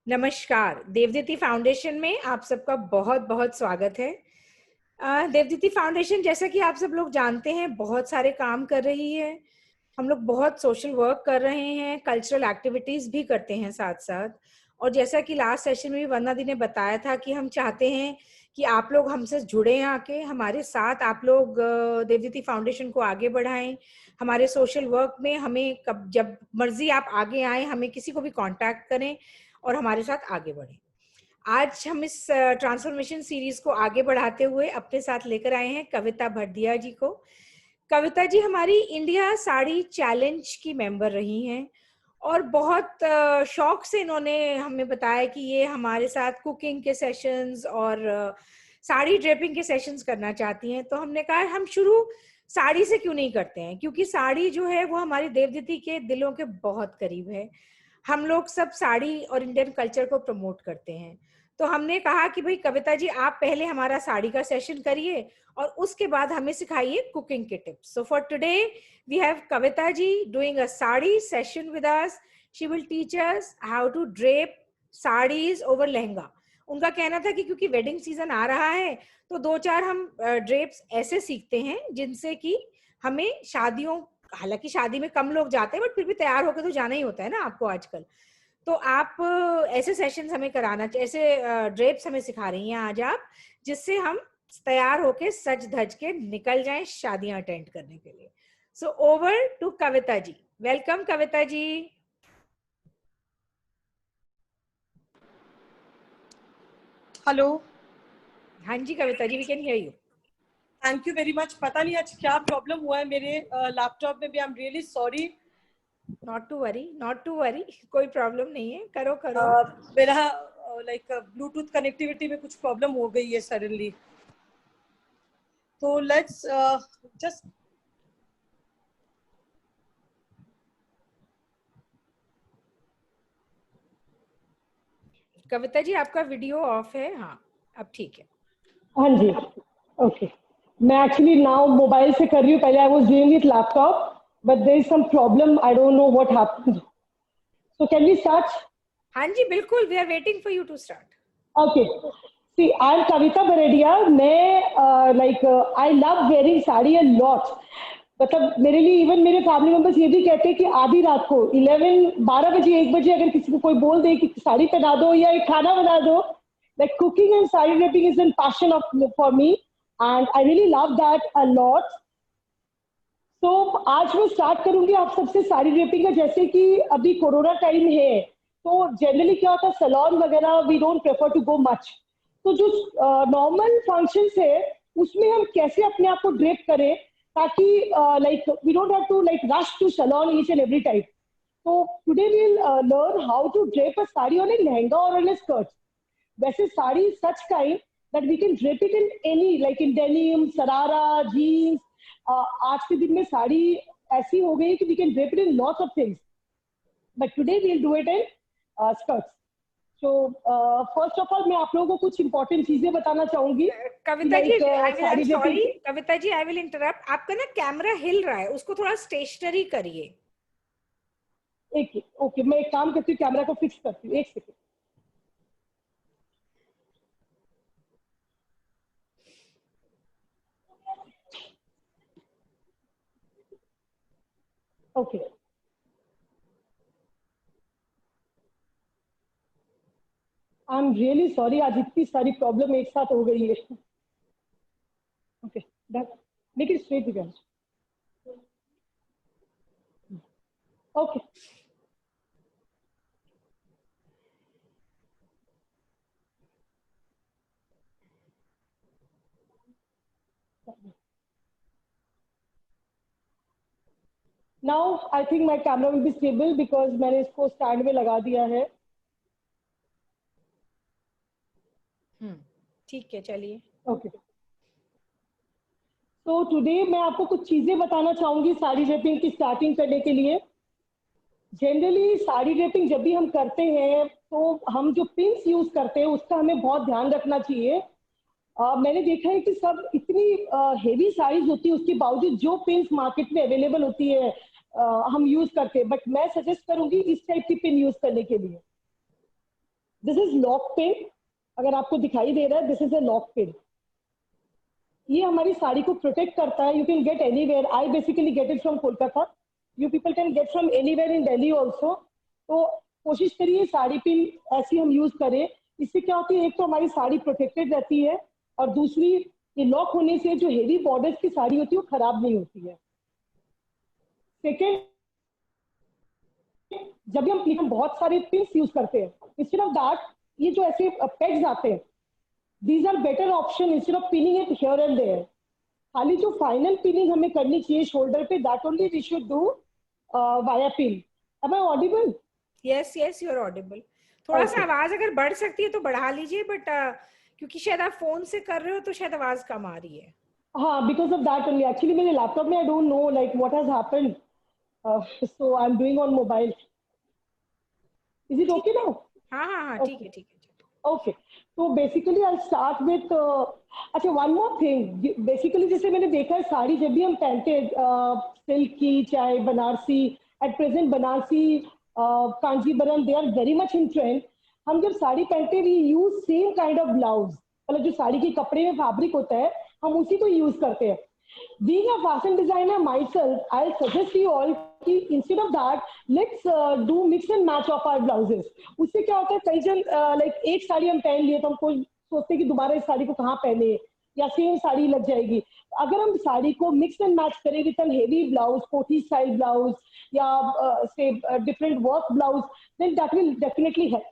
नमस्कार। देवदीति फाउंडेशन में आप सबका बहुत बहुत स्वागत है। देवदीति फाउंडेशन, जैसा कि आप सब लोग जानते हैं, बहुत सारे काम कर रही है। हम लोग बहुत सोशल वर्क कर रहे हैं, कल्चरल एक्टिविटीज भी करते हैं साथ साथ। और जैसा कि लास्ट सेशन में भी वंदना दी ने बताया था कि हम चाहते हैं कि आप लोग हमसे जुड़े, आके हमारे साथ आप लोग देवदीति फाउंडेशन को आगे बढ़ाएं। हमारे सोशल वर्क में हमें कब जब मर्जी आप आगे आए, हमें किसी को भी कांटेक्ट करें और हमारे साथ आगे बढ़ें। आज हम इस ट्रांसफॉर्मेशन सीरीज को आगे बढ़ाते हुए अपने साथ लेकर आए हैं कविता भरदिया जी को। कविता जी हमारी इंडिया साड़ी चैलेंज की मेंबर रही हैं और बहुत शौक से इन्होंने हमें बताया कि ये हमारे साथ कुकिंग के सेशंस और साड़ी ड्रेपिंग के सेशंस करना चाहती हैं। तो हमने कहा हम शुरू साड़ी से क्यों नहीं करते हैं, क्योंकि साड़ी जो है वो हमारी देवदीति के दिलों के बहुत करीब है। हम लोग सब साड़ी और इंडियन कल्चर को प्रमोट करते हैं। तो हमने कहा कि भाई कविता जी, आप पहले हमारा साड़ी का सेशन करिए और उसके बाद हमें सिखाइए कुकिंग के tips. So for today we have Kavita ji doing a sari session with us. She will teach us how to drape saris over lehenga. उनका कहना था कि क्योंकि वेडिंग सीजन आ रहा है तो दो चार हम ड्रेप्स ऐसे सीखते हैं जिनसे कि हमें शादियों, हालांकि शादी में कम लोग जाते हैं बट फिर भी तैयार होकर तो जाना ही होता है ना आपको आजकल। तो आप ऐसे सेशंस हमें कराना, ऐसे ड्रेप्स हमें सिखा रही हैं आज आप, जिससे हम तैयार होके सज धज के निकल जाएं शादियां अटेंड करने के लिए। So over to Kavita ji. Welcome Kavita ji. Hello. हाँ जी Kavita ji, we can hear you. Thank you very much. पता नहीं आज क्या प्रॉब्लम हुआ है मेरे लैपटॉप में भी। I am really sorry. Not to worry, not to worry, कोई प्रॉब्लम नहीं है, करो करो। मेरा लाइक ब्लूटूथ कनेक्टिविटी में कुछ प्रॉब्लम हो गई है सडनली। तो लेट्स जस्ट कविता जी आपका वीडियो ऑफ है। हाँ अब ठीक है। हाँ जी, ओके। मैं एक्चुअली नाउ मोबाइल से कर रही हूँ। पहले I was doing with laptop but there is some problem, I don't know what happened. So can we start? हाँ जी बिल्कुल, we are waiting for you to start. Okay, see I am Kavita Baredia. मैं like I love wearing sari a lot. मतलब मेरे लिए even मेरे family members ये भी कहते हैं कि आधी रात को 11-12 बजे 1 बजे अगर किसी को कोई बोल दे कि साड़ी पहना दो या एक खाना बना दो, like cooking and saree draping is a passion for me and I really love that a lot. तो आज मैं स्टार्ट करूंगी आप सबसे साड़ी ड्रेपिंग का। जैसे कि अभी कोरोना टाइम है तो जनरली क्या होता है, सैलून वगैरह we don't prefer to go much. तो जो नॉर्मल फंक्शंस है उसमें हम कैसे अपने आप को ड्रेप करें ताकि like we don't have to like rush to salon each and every time. तो today we will learn how to drape a sari on a lehenga और ऑन ए स्कर्ट। वैसे sari such kind that we can drape it in any, like in denim, sharara, jeans. आज के दिन में साड़ी ऐसी हो गई कि we can drape it in lots of things, but today we will do it in skirts. So first of all मैं आप लोगों को कुछ इंपॉर्टेंट चीजें बताना चाहूंगी। Kavita ji sorry, Kavita ji I will interrupt. आपका ना कैमरा हिल रहा है, उसको थोड़ा स्टेशनरी करिए। एक ओके, मैं एक काम करती हूँ, कैमरा को फिक्स करती हूँ, एक second. Okay I am really sorry, आज इतनी सारी प्रॉब्लम एक साथ हो गई है। Okay, make it straight again. Okay, now I think my camera will be stable because मैंने इसको स्टैंड में लगा दिया है। ठीक है, चलिए। ओके, तो टुडे मैं आपको कुछ चीजें बताना चाहूंगी साड़ी ड्रेपिंग की स्टार्टिंग करने के लिए। जनरली साड़ी ड्रेपिंग जब भी हम करते हैं तो हम जो पिन्स यूज करते हैं उसका हमें बहुत ध्यान रखना चाहिए। मैंने देखा है कि सब इतनी हेवी साड़ीज होती है उसके बावजूद जो पिन्स मार्केट में अवेलेबल होती है हम यूज करते हैं, बट मैं सजेस्ट करूंगी इस टाइप की पिन यूज करने के लिए। दिस इज लॉक पिन, अगर आपको दिखाई दे रहा है, this is a lock pin. ये हमारी साड़ी को प्रोटेक्ट करता है। You can get anywhere, I basically get it from Kolkata, you people can get from anywhere in Delhi also. तो कोशिश करिए साड़ी पिन ऐसी हम यूज करें। इससे क्या होती है, एक तो हमारी साड़ी प्रोटेक्टेड रहती है, और दूसरी ये लॉक होने से जो हेवी बॉर्डर्स की साड़ी होती है वो खराब नहीं होती है। सेकेंड, जब भी हम बहुत सारे पिन्स यूज करते हैं, इंस्टेड ऑफ दैट ये जो ऐसे पेग्स आते हैं, these are better option instead of pinning it here and there. खाली जो फाइनल पिनिंग हमें करनी चाहिए शोल्डर पे, that only we should do via pin. Am I audible? Yes, yes, you're audible. थोड़ा सा आवाज अगर बढ़ सकती है तो बढ़ा लीजिए, बट क्योंकि शायद आप फोन से कर रहे हो तो शायद आवाज कम आ रही है। हाँ, because of that only. Actually मेरे लैपटॉप में I don't know like what has happened. So I'm doing on mobile. Is it okay now? हाँ हाँ हाँ, ठीक है ठीक है। Okay, so basically I'll start with अच्छा, one more thing. Basically जैसे मैंने देखा है साड़ी जब भी हम पहनते हैं, सिल्क की चाहे Banarasi, at present Banarasi, Kanjeevaram, they are very much in trend. हम जब साड़ी पहनते हैं we use same kind of blouse, मतलब जो साड़ी के कपड़े में फैब्रिक होता है हम उसी को यूज करते हैं। Being a fashion designer myself, I'll suggest you all कि instead of that, let's do mix and match of our blouses. उससे क्या होता है, कई जन लाइक एक साड़ी हम पहन लिए तो हमको सोचते हैं कि दोबारा इस साड़ी को कहाँ पहने, या सेम साड़ी लग जाएगी। अगर हम साड़ी को मिक्स एंड मैच करें with an heavy blouse, koti style blouse, या से different work blouse, then that will definitely help.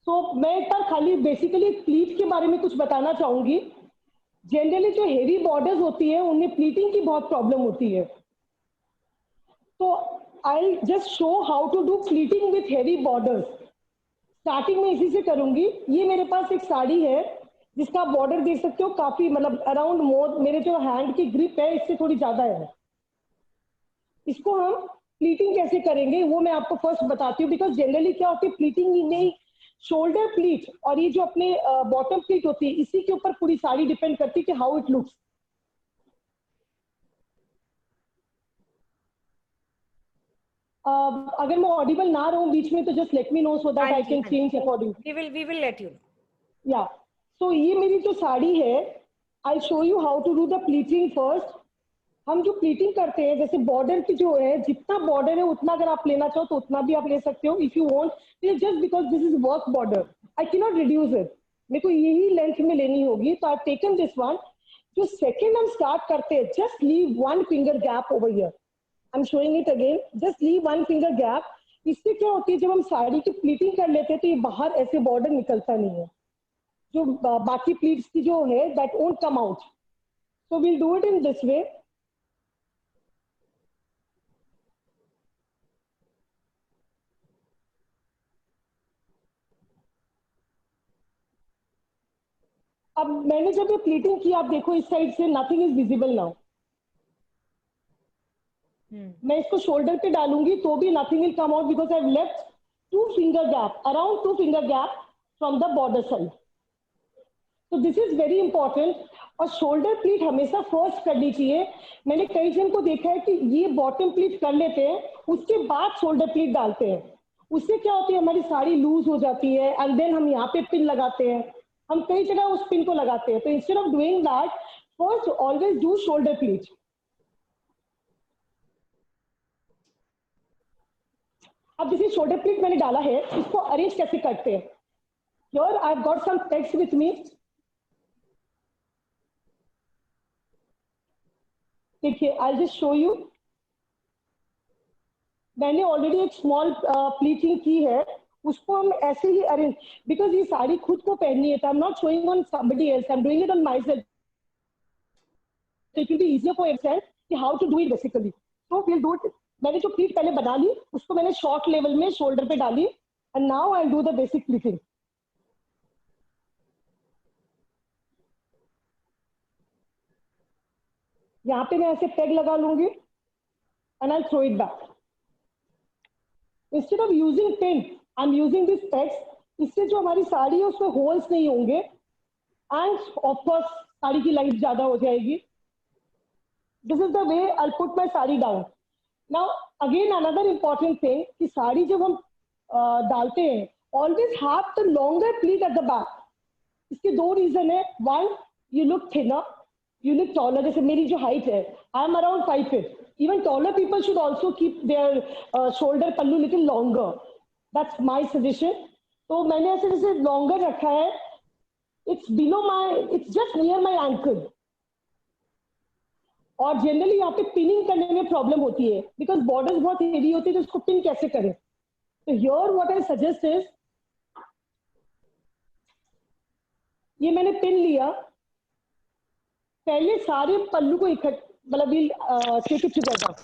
तो मैं एक बार खाली बेसिकली प्लीट के बारे में कुछ बताना चाहूंगी। जनरली जो हेवी बॉर्डर्स होती है उनमें प्लीटिंग की बहुत प्रॉब्लम होती है, तो I just show how to do pleating with heavy borders. Starting में इसी से करूंगी। ये मेरे पास एक साड़ी है जिसका आप बॉर्डर देख सकते हो, काफी मतलब अराउंड मोर, मेरे जो हैंड की ग्रिप है इससे थोड़ी ज्यादा है। इसको हम प्लीटिंग कैसे करेंगे वो मैं आपको फर्स्ट बताती हूँ, बिकॉज जनरली क्या होती है प्लीटिंग में शोल्डर प्लीट और ये जो अपने बॉटम प्लीट होती है इसी के ऊपर पूरी साड़ी डिपेंड करती है कि हाउ इट लुक्स। अगर मैं ऑडिबल ना रहूं बीच में तो just let me know so that I can change according. We will let you know. Yeah so ये मेरी जो साड़ी है, I show you how to do the pleating first. हम जो प्लीटिंग करते हैं, जैसे बॉर्डर की जो है, जितना बॉर्डर है उतना अगर आप लेना चाहो तो उतना भी आप ले सकते हो if you want. Just because this is work border I can not reduce it, मेरे को यही लेंथ में लेनी होगी, तो आई टेकन दिस वन। जो सेकेंड हम स्टार्ट करते हैं, just leave one finger gap over here. I am showing it again, just leave one finger gap. इससे क्या होती है, जब हम साड़ी की प्लीटिंग कर लेते हैं तो ये बाहर ऐसे बॉर्डर निकलता नहीं है, जो बाकी प्लीट्स की जो है that won't come out. So we'll do it in this way. अब मैंने जब ये प्लीटिंग की, आप देखो इस साइड से नथिंग इज विजिबल नाउ। मैं इसको शोल्डर पे डालूंगी तो भी nothing will come out because I have left 2 finger gap, around 2 finger gap from the border side. तो दिस इज वेरी इंपॉर्टेंट। और शोल्डर प्लीट हमेशा फर्स्ट करनी चाहिए। मैंने कई जन को देखा है कि ये बॉटम प्लीट कर लेते हैं उसके बाद शोल्डर प्लीट डालते हैं। उससे क्या होती है, हमारी साड़ी लूज हो जाती है एंड देन हम यहाँ पे पिन लगाते हैं, हम कई जगह उस पिन को लगाते हैं। तो instead of doing that, first always do shoulder pleat. अब जैसे शोल्डर प्लीट मैंने डाला है, इसको अरेंज कैसे करते हैं। Here I have got some text with me. देखिए, आई जस्ट शो यू। मैंने ऑलरेडी एक स्मॉल प्लीटिंग की है, उसको हम ऐसे ही अरेंज, बिकॉज ये साड़ी खुद को पहननी है, तो I am not showing on somebody else, I am doing it on myself. It will be easier for yourself कि how to do it basically. तो विल डू इट। मैंने जो प्लीट पहले बना ली उसको मैंने शॉर्ट लेवल में shoulder पे डाली and now I do the basic pleating. यहाँ पे मैं ऐसे पेग लगा लूंगी and I throw it back. Instead of using pin I am using this pegs. इससे जो हमारी साड़ी है उसमें होल्स नहीं होंगे एंड ऑफ कोर्स साड़ी की लाइफ ज्यादा हो जाएगी। This is the way I put my sari down. Now again another important thing कि साड़ी जब हम डालते हैं, always have the longer pleat eight the back. इसके दो रीजन है. One, you look thinner, you look taller. जैसे मेरी जो हाइट है, I am around 5 feet. Even taller people should also keep their shoulder pallu little longer. That's my suggestion. तो मैंने ऐसे जैसे लॉन्गर रखा है. It's below my, it's just near my ankle. और जनरली यहाँ पे पिनिंग करने में प्रॉब्लम होती है, बिकॉज बॉर्डर्स बहुत हेवी होती है, तो उसको पिन कैसे करें. तो here what I suggest is, ये मैंने पिन लिया. पहले सारे पल्लू को इकट्ठ, मतलब विल टेक इट टुगेदर.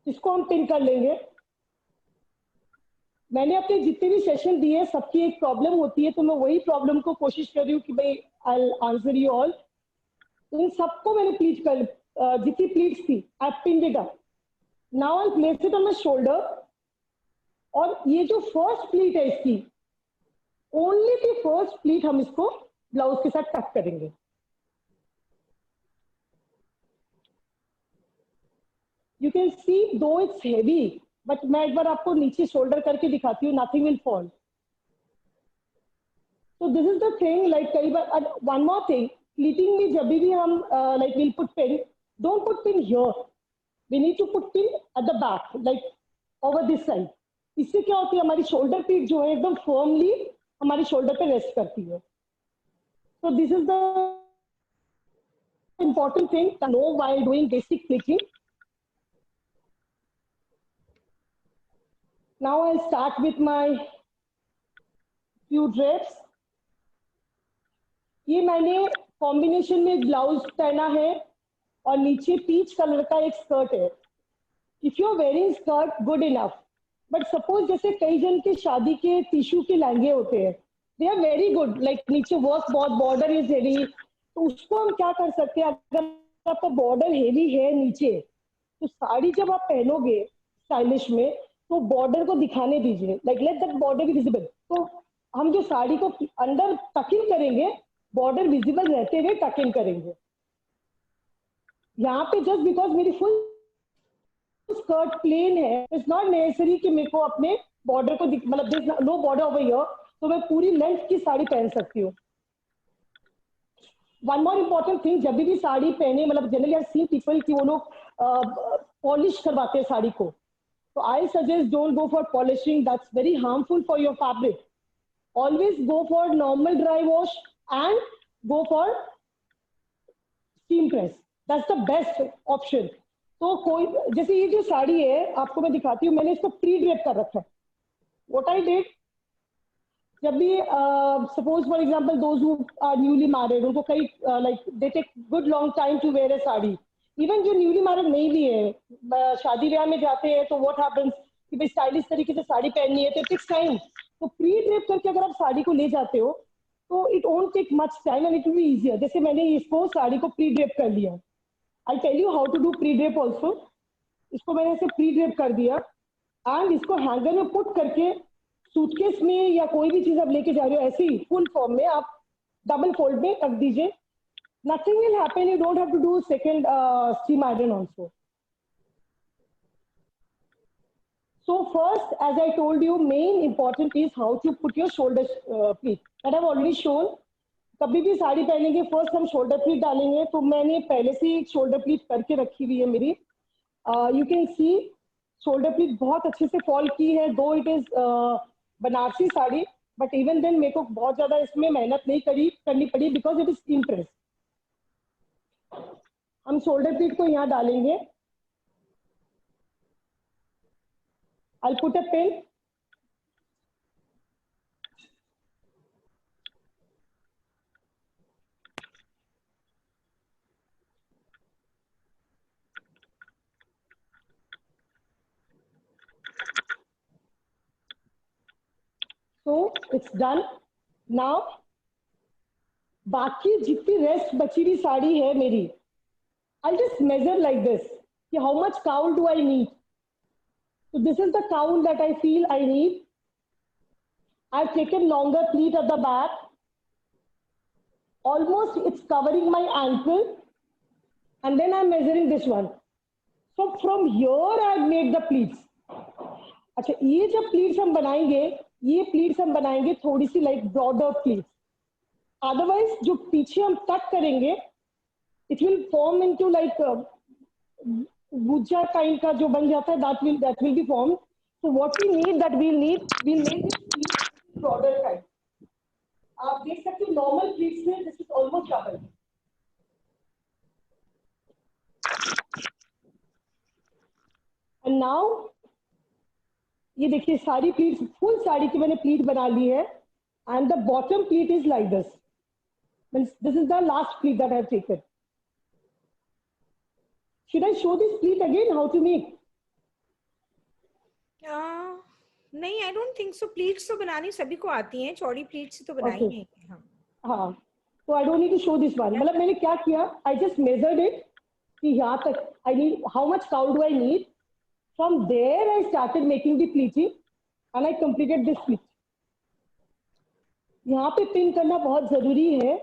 इसको हम पिन कर लेंगे. मैंने अपने जितने भी सेशन दिए, सबकी एक प्रॉब्लम होती है, तो मैं वही प्रॉब्लम को कोशिश कर रही हूँ कि भाई I will answer you all. इन सबको मैंने प्लीट कर, जितनी प्लीट्स थी I pin it up. Now I place it on my shoulder. और ये जो फर्स्ट प्लीट है इसकी, ओनली दी फर्स्ट प्लीट हम इसको ब्लाउज के साथ टक करेंगे. यू कैन सी दो इट्स हेवी, बट मैं एक बार आपको नीचे शोल्डर करके दिखाती हूँ. Nothing will fall. तो this is the thing. Like कई बार, वन मोर थिंग, प्लीटिंग में जब भी हम like will put pin, don't put pin here. We need to put pin at the back, like over this side. इससे क्या होती है, हमारी शोल्डर पीट जो है एकदम फर्मली हमारी शोल्डर पे रेस्ट करती है. तो this is the important thing to know while doing basic pleating. Now I'll start with my few drapes. ये मैंने कॉम्बिनेशन में ब्लाउज पहना है और नीचे पीच कलर का एक स्कर्ट है. If you are wearing skirt, good enough. But suppose जैसे कई जन के शादी के टिश्यू के लहंगे होते हैं, they are very good, like नीचे वर्क बहुत, बॉर्डर इज हेवी. तो उसको हम क्या कर सकते हैं, अगर आपका बॉर्डर हेवी है नीचे, तो साड़ी जब आप पहनोगे स्टाइलिश में, तो बॉर्डर को दिखाने दीजिए. Like let that border be visible. तो हम जो साड़ी को अंदर टक इन करेंगे, बॉर्डर विजिबल रहते हुए टक इन करेंगे. यहाँ पे जस्ट बिकॉज मेरी फुल स्कर्ट प्लेन है, इट्स नॉट नेसेसरी कि मेरे को अपने बॉर्डर को, मतलब नो बॉर्डर ओवर हियर, तो मैं पूरी लेंथ की साड़ी पहन सकती हूँ. वन मोर इम्पॉर्टेंट थिंग, जब भी साड़ी पहने, मतलब जनरली आई सी पीपल कि वो लोग पॉलिश करवाते हैं साड़ी को. So I suggest don't go for polishing. That's very harmful for your fabric. Always go for normal dry wash and go for steam press. That's the best option. तो कोई, जैसे ये जो साड़ी है आपको मैं दिखाती हूँ, मैंने इसको प्री ड्रेप कर रखा है. What I did, जब भी suppose for example those who are newly married, उनको कई like they take good long time to wear a sari. Even जो न्यूली मैरिड नहीं भी है, शादी ब्याह में जाते हैं, तो व्हाट हैपेंस कि भाई स्टाइलिश तरीके से साड़ी पहननी है, तो इट टेक्स टाइम. तो प्री ड्रेप करके अगर आप साड़ी को ले जाते हो, तो it won't take much time and it will be easier. जैसे मैंने इसको साड़ी को प्री ड्रेप कर लिया. I tell you how to do pre drape also. इसको मैंने ऐसे प्री ड्रेप कर दिया एंड इसको हैंगर में पुट करके सूटकेस में या कोई भी चीज आप लेके जा रहे हो, ऐसे ही फुल फॉर्म में आप डबल फोल्ड में रख दीजिए. Nothing will happen. You don't have to do second steam iron also. So first, as I told you, main important is how to put your shoulder pleat. That I've already shown. कभी भी साड़ी पहनेंगे, first हम shoulder pleat डालेंगे. तो मैंने पहले से एक शोल्डर प्लीट करके रखी हुई है मेरी. You can see shoulder pleat बहुत अच्छे से फॉल की है. Though it is Banarasi sari, but even then मेरे को बहुत ज्यादा इसमें मेहनत नहीं करनी पड़ी, because it is steam press. हम शोल्डर प्लीट को यहाँ डालेंगे. I'll put a pin. So it's done. Now बाकी जितनी रेस्ट बची हुई साड़ी है मेरी, I'll just measure like this कि how much cowl do I need. So this is the cowl that I feel I need. I've taken longer pleat at the back. Almost it's covering my ankle, and then I'm measuring this one. So from here I made the pleats. अच्छा, ये जब pleats हम बनाएंगे, ये pleats हम बनाएंगे थोड़ी सी लाइक ब्रॉडर प्लीट्स. अदरवाइज जो पीछे हम टक करेंगे, it will form into like गुज्जा काइंड का जो बन जाता है, that will be formed. So what we need, we'll make this pleat broader kind. आप देख सकते हो नॉर्मल प्लीट्स में this is almost double. And now ये देखिए सारी प्लीट्स, फुल साड़ी की मैंने प्लीट बना ली है. And the bottom pleat is like this. This is the last pleat that I have taken. Should I show this pleat again how to make? नहीं, I don't think so. Pleats तो बनानी सभी को आती हैं, चौड़ी प्लीट्स तो बनाई Okay. हैं. हाँ, हाँ, तो I don't need to show this one. मतलब मैंने क्या किया, आई जस्ट मेजर्ड इट कि यहाँ तक I need, how much cow do I need. From there I started making the pleating and I completed this pleat. यहाँ पे pin करना बहुत जरूरी है,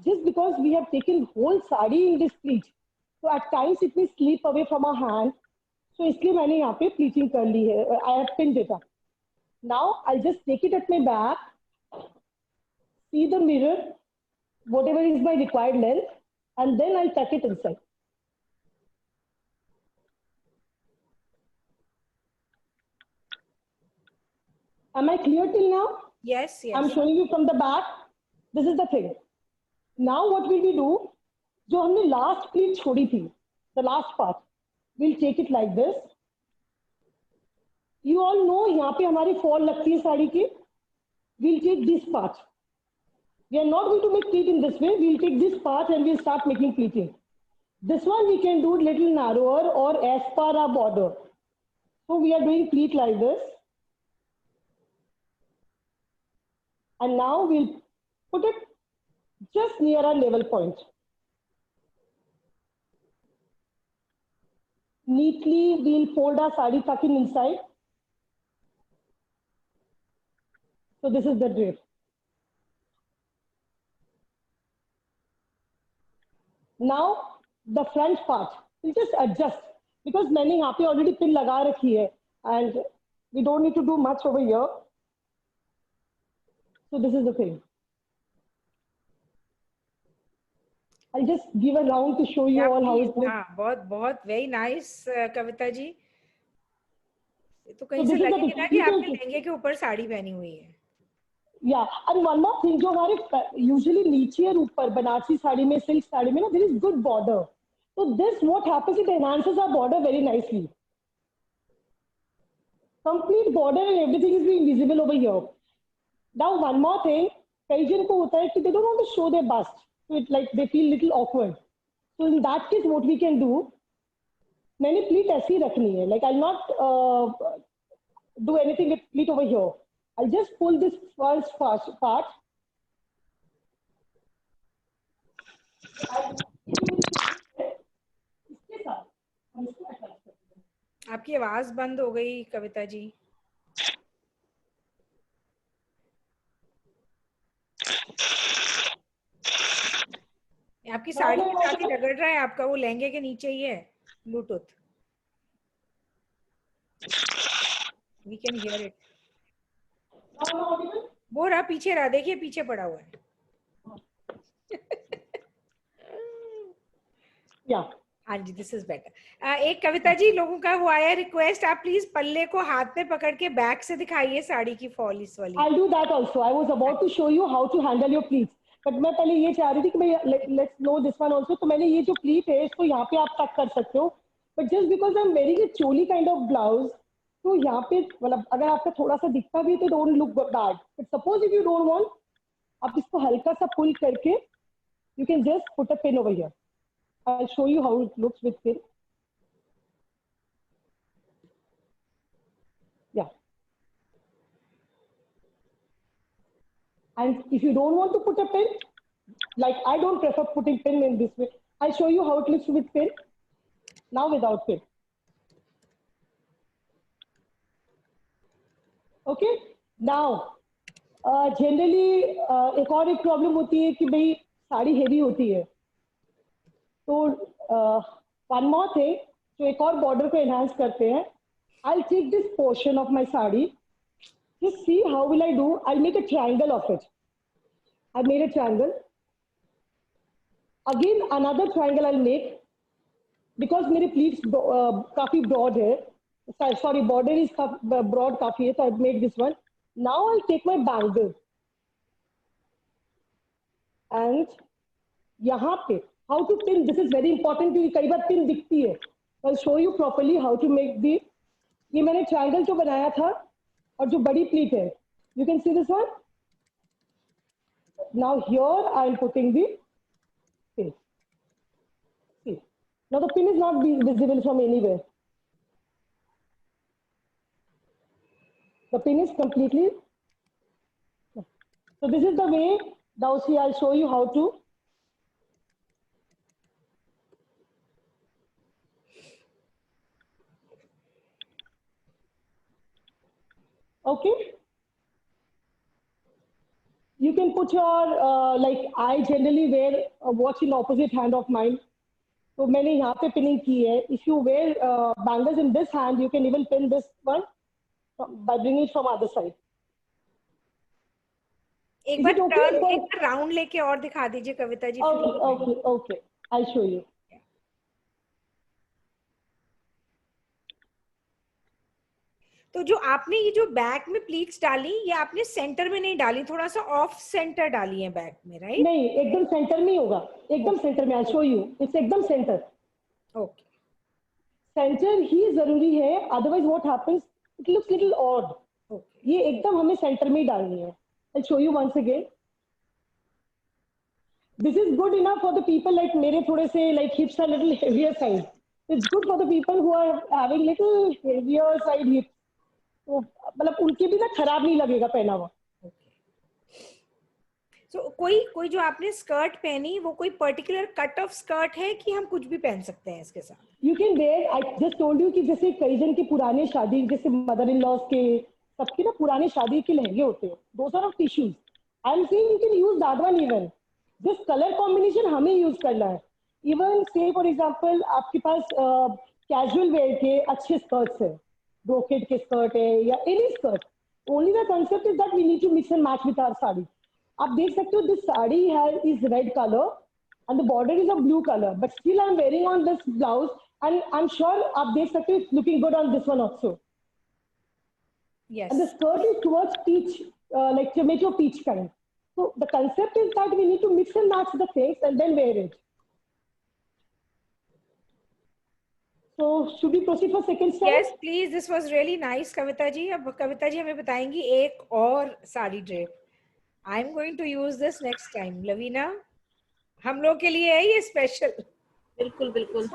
just because we have taken whole sari in this pleat, so at times it will slip away from our hand. So इसलिए मैंने यहाँ पे pleating कर ली है. I have pinned it up. Now I'll just take it at my back, see the mirror, whatever is my required length, and then I'll tuck it inside. Am I clear till now? yes, yes. I'm showing you from the back. This is the thing. Now what will we do? जो हमने last pleat छोड़ी थी, the last part, we'll take it like this. You all know यहाँ पे हमारी fall लगती है साड़ी की. We'll take this part. We are not going to make pleat in this way. We'll take this part and we'll start making pleating. This one we can do little narrower or as per our border. So we are doing pleat like this. And now we'll put it just near our level point. Neatly we'll fold our sari tucking inside. So this is the drape. Now the front part, we'll just adjust because मैंने यहाँ पे already pin लगा रखी है and we don't need to do much over here. So this is the thing. I'll just give a round to show you all how it looks. हाँ, बहुत बहुत very nice Kavita ji. तो कहीं So से this is the लगेगा कि difference. आपने लहंगे के ऊपर साड़ी पहनी हुई है. Yeah, and one more thing, जो हमारे usually नीचे और ऊपर बनारसी साड़ी में, सिल्क साड़ी में ना, there is good border. So this what happens, it enhances our border very nicely. Complete border and everything is being visible over here. Now one more thing, कई जन को होता है कि they don't want to show their bust, so it like they feel little awkward. So in that case, what we can do, मैंने pleat ऐसी रखनी है, like I'll not do anything with pleat over here. I'll just pull this first part. आपकी आवाज बंद हो गई कविता जी. आपकी साड़ी के साथ ही रगड़ रहा है, आपका वो लहंगे के नीचे ही है Bluetooth. We can hear it. वो रहा पीछे, रहा देखिए पीछे पड़ा हुआ है. Yeah. हाँ जी, दिस इज बेटर. एक कविता जी, लोगों का हुआ है रिक्वेस्ट, आप प्लीज पल्ले को हाथ में पकड़ के बैक से दिखाइए साड़ी की फॉल इस वाली. I'll do that also. I was about to show you how to handle your pleats. But मैं पहले ये चाह रही थी कि मैं let's know this one also. तो मैंने ये जो pleat है इसको यहाँ पे आप तक कर सकते हो. But just because I'm wearing a choli kind of blouse, तो यहाँ पे मतलब अगर आपका थोड़ा सा दिखता भी तो don't look bad. But suppose if you don't want, आप इसको हल्का सा pull करके you can just put a pin over here. I'll show you how it looks with pin. Yeah. And if you don't want to put a pin, like I don't prefer putting pin in this way. I'll show you how it looks with pin. Now without pin. Okay. Now, generally एक और एक problem होती है कि भाई sari heavy होती है. तो one more thing, तो एक और बॉर्डर को एनहांस करते हैं. I'll take this portion of my sari. Just see how will I do. I'll make a triangle of it. I've made a triangle. Again another triangle I'll make because मेरे pleats काफी broad है. Sorry, border is broad काफी है, so I've made this one. Now I'll take my bangle and यहाँ पे how to pin. This is very important क्योंकि कई बार pin दिखती है. I'll show you properly how to make the. ये मैंने triangle जो बनाया था और जो बड़ी pleat है. You can see this one. Now here I am putting the pin. See. Now the pin is not visible from anywhere. The pin is completely. So this is the way. Now see, I'll show you how to. Okay. You can put your like I generally wear a watch in opposite hand of mine. So मैंने यहाँ पे pinning की है. If you wear bangles in this hand, you can even pin this one by bringing it from other side. एक बार turn, एक बार round लेके और दिखा दीजिए Kavita ji. Okay. I'll show you. तो जो आपने ये जो बैक में प्लीट्स डाली, ये आपने सेंटर में नहीं डाली, थोड़ा सा ऑफ सेंटर डाली है बैक में, राइट? नहीं, एकदम सेंटर में होगा, एकदम सेंटर में. I'll show you. It's एकदम सेंटर. Okay. सेंटर ही जरूरी है, otherwise what happens? It looks little odd. Okay. ये एकदम हमें सेंटर में ही डालनी है. I'll show you once again. This is good enough for the people like मेरे थोड़े से like hips are little heavier side. It's good for the people who are having little heavier side hips. तो मतलब उनके भी ना खराब नहीं लगेगा पहना हुआ. So, कोई जो आपने स्कर्ट पहनी वो कोई पर्टिकुलर कट ऑफ स्कर्ट है कि हम कुछ भी पहन सकते हैं इसके साथ? You can wear. I just told you कि जैसे कई जन के पुराने शादी, जैसे मदर इन लॉज के सबके ना पुराने शादी के लहंगे होते हैं. Those are of tissues. I'm saying you can use that one even. This color combination हमें use करना है. Even say for example आपके पास casual wear के अच्छे skirts है, brocade के skirt है या any skirt. Only the concept is that we need to mix and match with our sari. आप देख सकते हो this sari is red color and the border is a blue color, but still I'm wearing on this blouse and I'm sure आप देख सकते हो it's looking good on this one also. Yes. And the skirt is towards peach, like tomato peach kind. So the concept is that we need to mix and match the things and then wear it. So should we proceed for second step? Yes, please. This was really nice, Kavita ji. अब कविता जी हमें बताएंगी एक और sari drape. I'm going to use this next time. Lavina, हम लोग के लिए है ये स्पेशल. बिल्कुल बिल्कुल,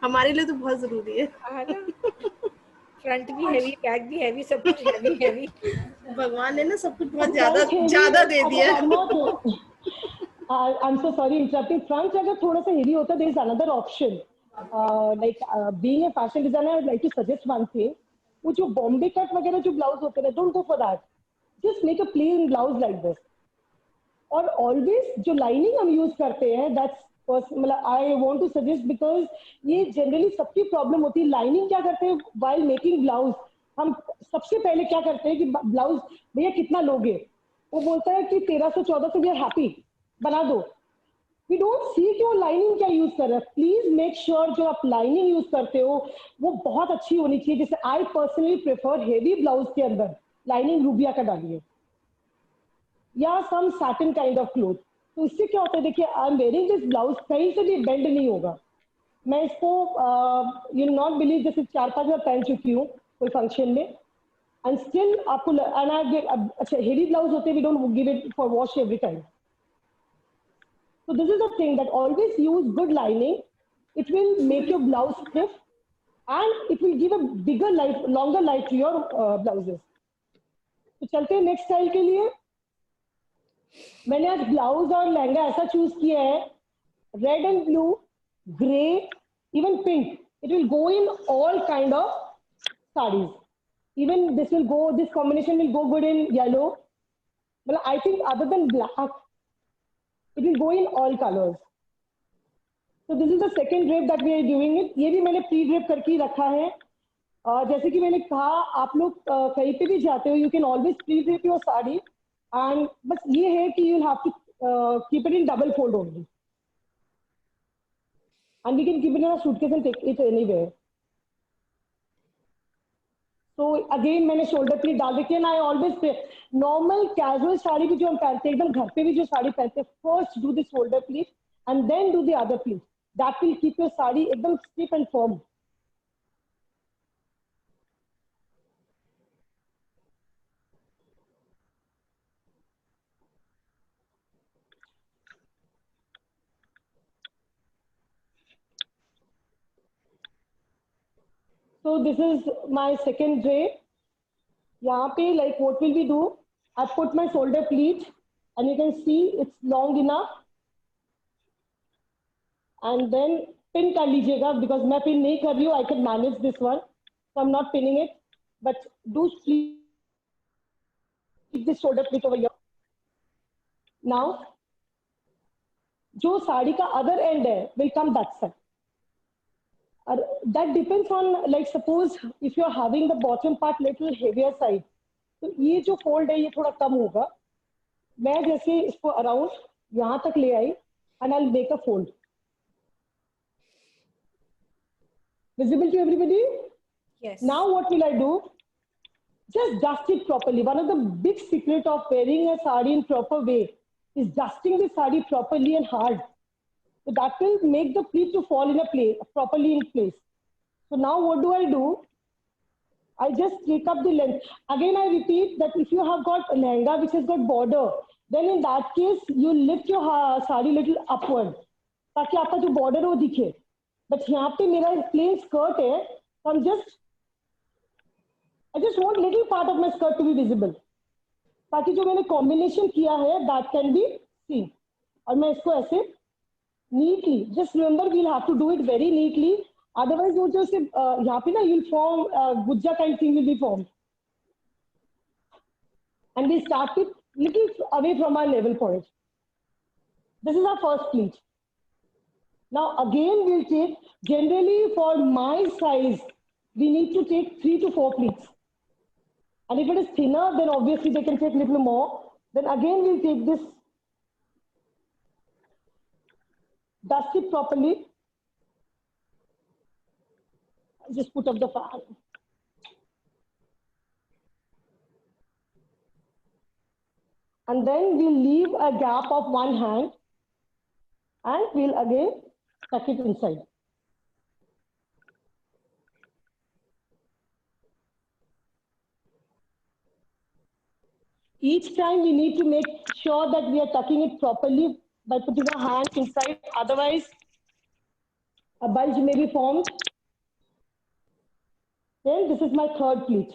हमारे लिए तो बहुत जरूरी है. फ्रंट भी हेवी, बैक भी हेवी, सब कुछ हेवी हेवी. भगवान ने ना सब कुछ बहुत ज्यादा दे दिया. I'm so sorry interrupting. Front अगर थोड़ा सा हेवी होता, there is another option. Being a fashion designer, I would like to suggest one thing. वो जो बॉम्बे कट वगैरह जो ब्लाउज होते हैं, don't go for that. Just make a plain blouse like this. और always जो लाइनिंग हम यूज करते हैं, that's मतलब I want to suggest because ये जनरली सबकी प्रॉब्लम होती है. लाइनिंग क्या करते हैं while making blouse, हम सबसे पहले क्या करते हैं कि ब्लाउज भैया कितना लोगे, वो बोलता है कि 1300-1400 we are happy, बना दो. We don't see कि वो लाइनिंग क्या यूज कर रहा है. प्लीज मेक श्योर जो आप लाइनिंग यूज करते हो वो बहुत अच्छी होनी चाहिए. जैसे आई पर्सनली प्रेफर हेवी ब्लाउज के अंदर लाइनिंग रूबिया का डालिए या सम सैटिन काइंड ऑफ क्लोथ. तो इससे क्या होता है, देखिए आई एम वेयरिंग दिस ब्लाउज, कहीं से भी बेंड नहीं होगा. मैं इसको यू नॉट बिलीव जैसे 4-5 बार पहन चुकी हूँ कोई फंक्शन में एंड स्टिल आपको अच्छा हेवी ब्लाउज होते हैं, we don't give it for wash every time. So this is the thing that always use good lining. It will make your blouse stiff and it will give a bigger life, longer life to your blouses. तो चलते हैं next style के लिए. मैंने आज blouse और लहंगा ऐसा choose किया है, red and blue, grey, even pink. It will go in all kind of sarees. Even this combination will go good in yellow. Well, I think other than black, it will go in all colors. So this is the second drape that we are doing it. ये भी मैंने pre drape करके ही रखा है. जैसे कि मैंने कहा, आप लोग कहीं पे भी जाते हो, you can always pre drape your sari, and बस ये है कि you'll have to keep it in double fold only, and we can keep it in a suitcase and take it anywhere. So again मैंने शोल्डर प्लीट डाल रखी है. I always normal casual sari भी जो हम पहनते हैं, एकदम घर पे भी जो साड़ी पहनते हैं, first do the shoulder pleat and then do the other pleat. That will keep your sari एकदम stiff and firm. So this is my second drape. यहाँ पे like what will we do? I put my shoulder pleat and you can see it's long enough. And then pin कर लीजिएगा, because मैं pin नहीं कर रही हूँ. I can manage this one, so I'm not pinning it. But do pleat this shoulder pleat over here. Now, जो साड़ी का other end है, will come that side. That depends on, like suppose if you are having the bottom part little heavier side, तो ये जो fold है ये थोड़ा कम होगा. मैं जैसे इसको around यहाँ तक ले आई and I'll make a fold. Visible to everybody? Yes. Now what will I do? Just dust it properly. One of the big secret of wearing a sari in proper way is dusting the sari properly and hard. So that will make the pleat to fall in a place, properly in place. So now what do? I just take up the length. Again, I repeat that if you have got a lehenga which has got border, then in that case, you lift your sari little upward, ताकि आपका जो border है वो दिखे. But यहाँ पे मेरा plain skirt है, so I just want little part of my skirt to be visible, ताकि जो मैंने combination किया है that can be seen. और मैं इसको ऐसे neatly, just remember we'll have to do it very neatly, otherwise वो जो से यहाँ पे ना you'll form gujja kind thing will be formed, and we start it little away from our level point. This is our first pleat. Now again we'll take, generally for my size we need to take 3 to 4 pleats, and if it is thinner then obviously they can take little more. Then again we'll take this, dust it properly, just put up the fan, and then we'll leave a gap of one hand and we'll again tuck it inside. Each time we need to make sure that we are tucking it properly by putting our hand inside, otherwise a bulge may be formed. Then this is my third pleat.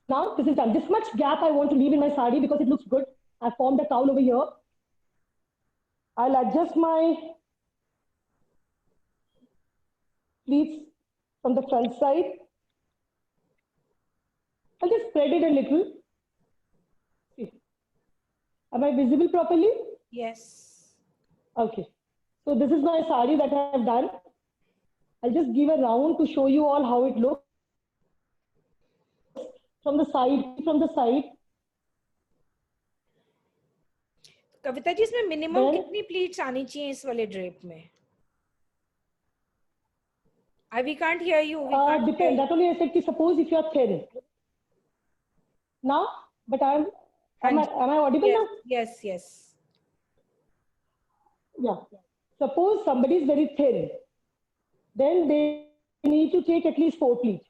Now this is done. This much gap I want to leave in my sari because it looks good. I formed a cowl over here. I'll adjust my pleats from the front side. I'll just spread it a little. See. Am I visible properly? Yes. Okay. So this is my sari that I have done. I'll just give a round to show you all how it looks. From the side. Kavita ji, इसमें minimum कितनी pleats आनी चाहिए इस वाले drape में? We can't hear you. Depend. That only I said, suppose if you are thin. Now, but am I audible now? Yes. Yeah. Suppose somebody is very thin, then they need to take at least 4 pleats.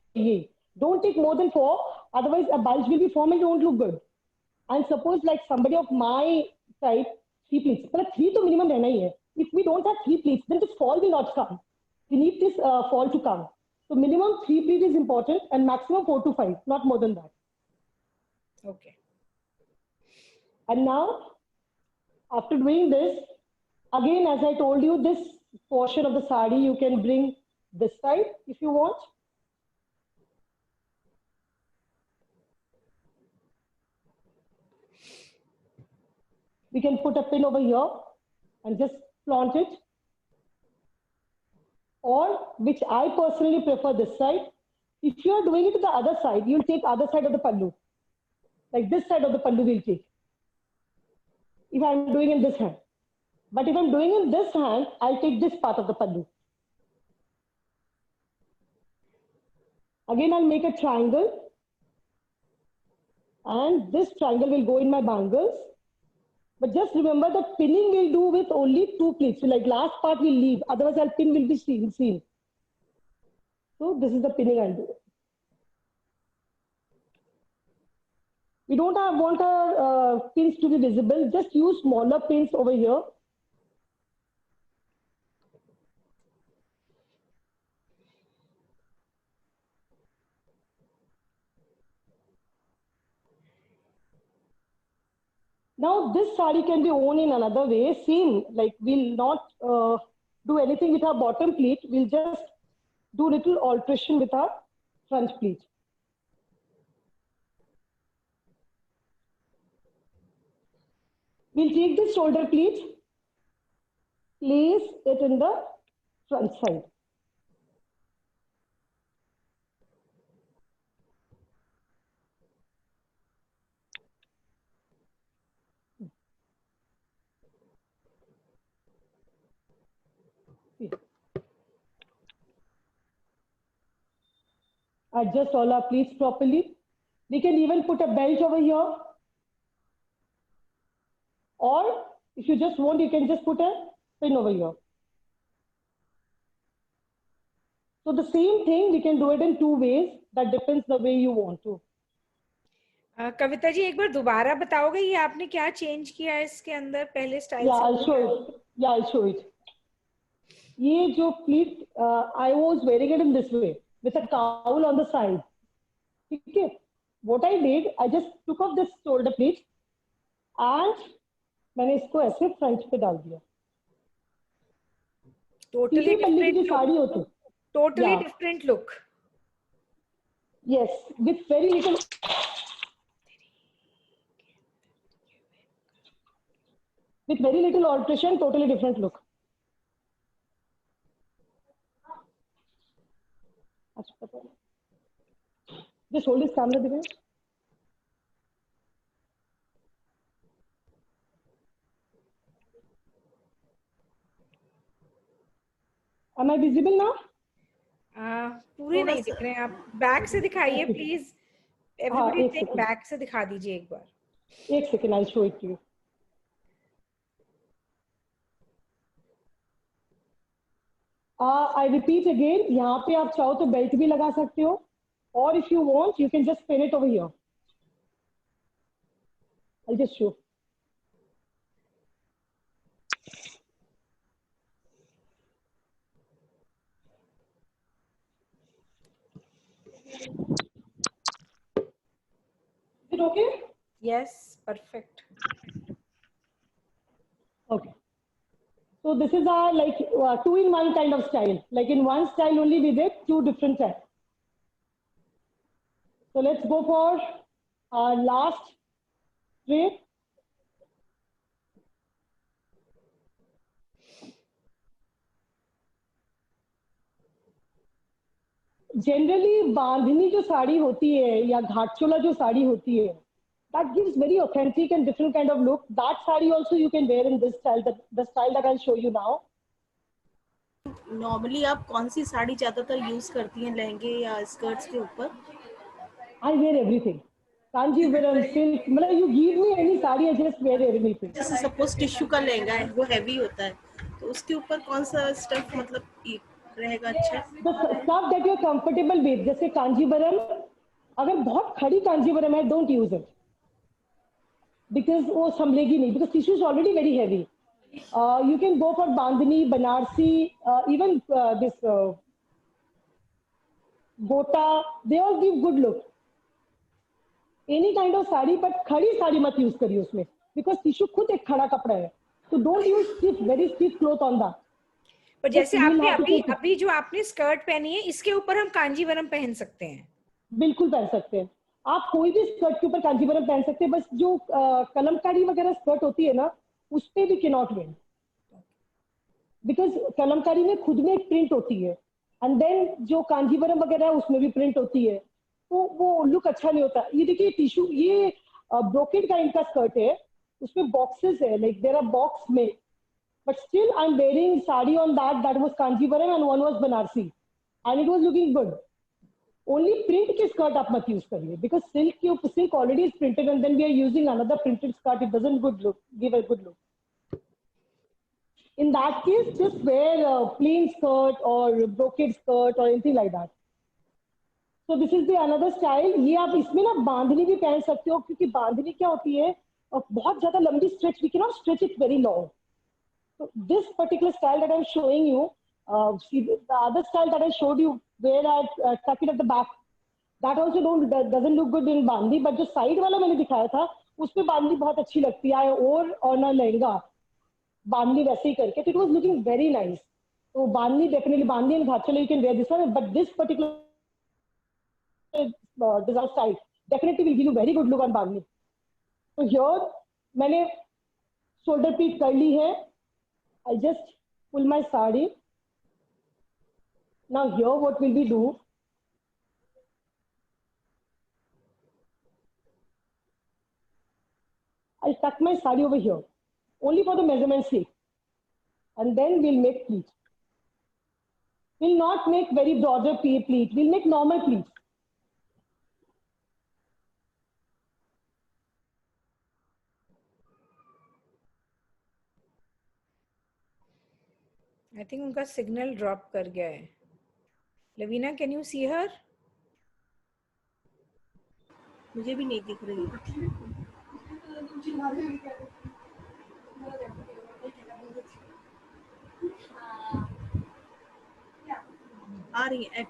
Don't take more than 4, otherwise a bulge will be formed and it won't look good. And suppose like somebody of my type, 3 pleats. But 3 to minimum रहना ही है. If we don't have 3 pleats, then this fall will not come. We need this fall to come. So minimum 3 pleats is important and maximum 4 to 5, not more than that. Okay. And now After doing this, again, as I told you, this portion of the sari you can bring this side if you want. We can put a pin over here and just flaunt it. Or, which I personally prefer this side. If you are doing it to the other side, you'll take other side of the pallu. Like this side of the pallu we'll take. If I'm doing in this hand. But if I'm doing in this hand, I'll take this part of the pallu. Again, I'll make a triangle. And this triangle will go in my bangles. But just remember that pinning we'll do with only 2 pleats. So like last part we'll leave. Otherwise, our pin will be seen. So this is the pinning I'll do. We don't want our pins to be visible. Just use smaller pins over here. Now this sari can be worn in another way. Same, like we'll not do anything with our bottom pleat. We'll just do little alteration with our front pleat. We'll take this shoulder pleat, place it in the front side. Adjust all our pleats properly. We can even put a belt over here. Or if you just want, you can just put a pin over here. So the same thing, we can do it in 2 ways. That depends the way you want to. कविता जी एक बार दोबारा बताओगे ये आपने क्या change किया है इसके अंदर पहले style Yeah, I'll show it. Yeah, I'll show it. ये जो pleat, I was wearing it in this way with a cowl on the side. ठीक है? What I did, I just took off this shoulder pleat and मैंने इसको ऐसे front पे डाल दिया. Totally different साड़ी होती. Totally different look. Yes, with very little. With very little alteration, totally different look. Just hold this camera again. Am I visible now? पूरे नहीं दिख रहे हैं आप बैक से दिखाइए प्लीज एवरीबॉडी टेक बैक से दिखा दीजिए एक बार. एक second I show it to you. I repeat again, यहाँ पे आप चाहो तो बेल्ट भी लगा सकते हो और if you want you can just pin it over here. I just show. Is it okay? Yes, perfect. Okay. So this is our like 2-in-1 kind of style. Like in one style only we did 2 different types. So let's go for our last tray. Generally बांधनी जो साड़ी होती है या घाटचोला जो साड़ी होती है, that gives very authentic and different kind of look. That saree also you can wear in this style, the style that I'll show you now. Normally आप कौन सी साड़ी ज्यादातर यूज करती हैं लहंगे या स्कर्ट्स के ऊपर? I wear everything. Kanjivaram, silk, मतलब you give me any saree, I just wear everything. जैसे सपोज टिश्यू का लहंगा है, वो हैवी होता है, तो उसके ऊपर कौन सा स्टफ मतलब रहेगा अच्छा? The stuff that you're comfortable with, जैसे कांजीवरम, अगर बहुत खड़ी कांजीवरम है, don't use it. Because वो संभलेगी नहीं, because tissue is already very heavy. You can go for bandhani, banarsi, even this gota, they all give good look. Any kind of sari, but खड़ी साड़ी मत use करिए उसमें, because tissue खुद एक खड़ा कपड़ा है. So don't use stiff, very stiff cloth on that. पर जैसे Just आपने you'll have to अभी take it. अभी जो आपने स्कर्ट पहनी है इसके ऊपर हम कांजीवरम पहन सकते हैं. बिल्कुल पहन सकते हैं. आप कोई भी स्कर्ट के ऊपर कांजीवरम पहन सकते हैं, बस जो कलमकारी वगैरह स्कर्ट होती है ना, उस पे भी can not wear, because Kalamkari में खुद में एक प्रिंट होती है, एंड देन जो कांजीवरम वगैरह है उसमें भी प्रिंट होती है, तो वो लुक अच्छा नहीं होता. ये देखिए टिश्यू, ये ब्रोकेड का इनका स्कर्ट है, उसमें बॉक्सेस है, लाइक देयर आर बॉक्स में, but still I am wearing sari on that was Kanjeevaram and one was Banarasi, and it was looking good. Only print के स्कर्ट आप मत यूज करिए, बिकॉज सिल्क के ऊपर, silk already is printed and then we are using another printed skirt, it doesn't good look, give a good look. In that case, just wear a plain skirt or brocade skirt or anything like that. So this is the another style. ये आप इसमें ना बांधनी भी पहन सकते हो, क्योंकि बांधनी क्या होती है, बहुत ज्यादा लंबी stretch, we cannot stretch it very long. So this particular style that I'm showing you, see the other style that I showed you, where I tuck it at the back, that also doesn't look good in bandhani, but जो side वाला मैंने दिखाया था, उसमें बांधनी बहुत अच्छी लगती है, और ना लहंगा बांधनी वैसे ही करके, तो it was looking very nice. तो bandhani, definitely bandhani and ghatchola you can wear this one, but this particular design style definitely will give you very good look on bandhani. तो हियर मैंने शोल्डर प्लीट कर ली है. I just pull my sari. Now here what will we do, I tuck my sari over here only for the measurement sake, and then we'll make pleats. We'll not make very broader pleat, we'll make normal pleats. I think उनका signal drop कर गया है. Lavina, can you see हर? मुझे भी नहीं दिख रही है. आ रही है.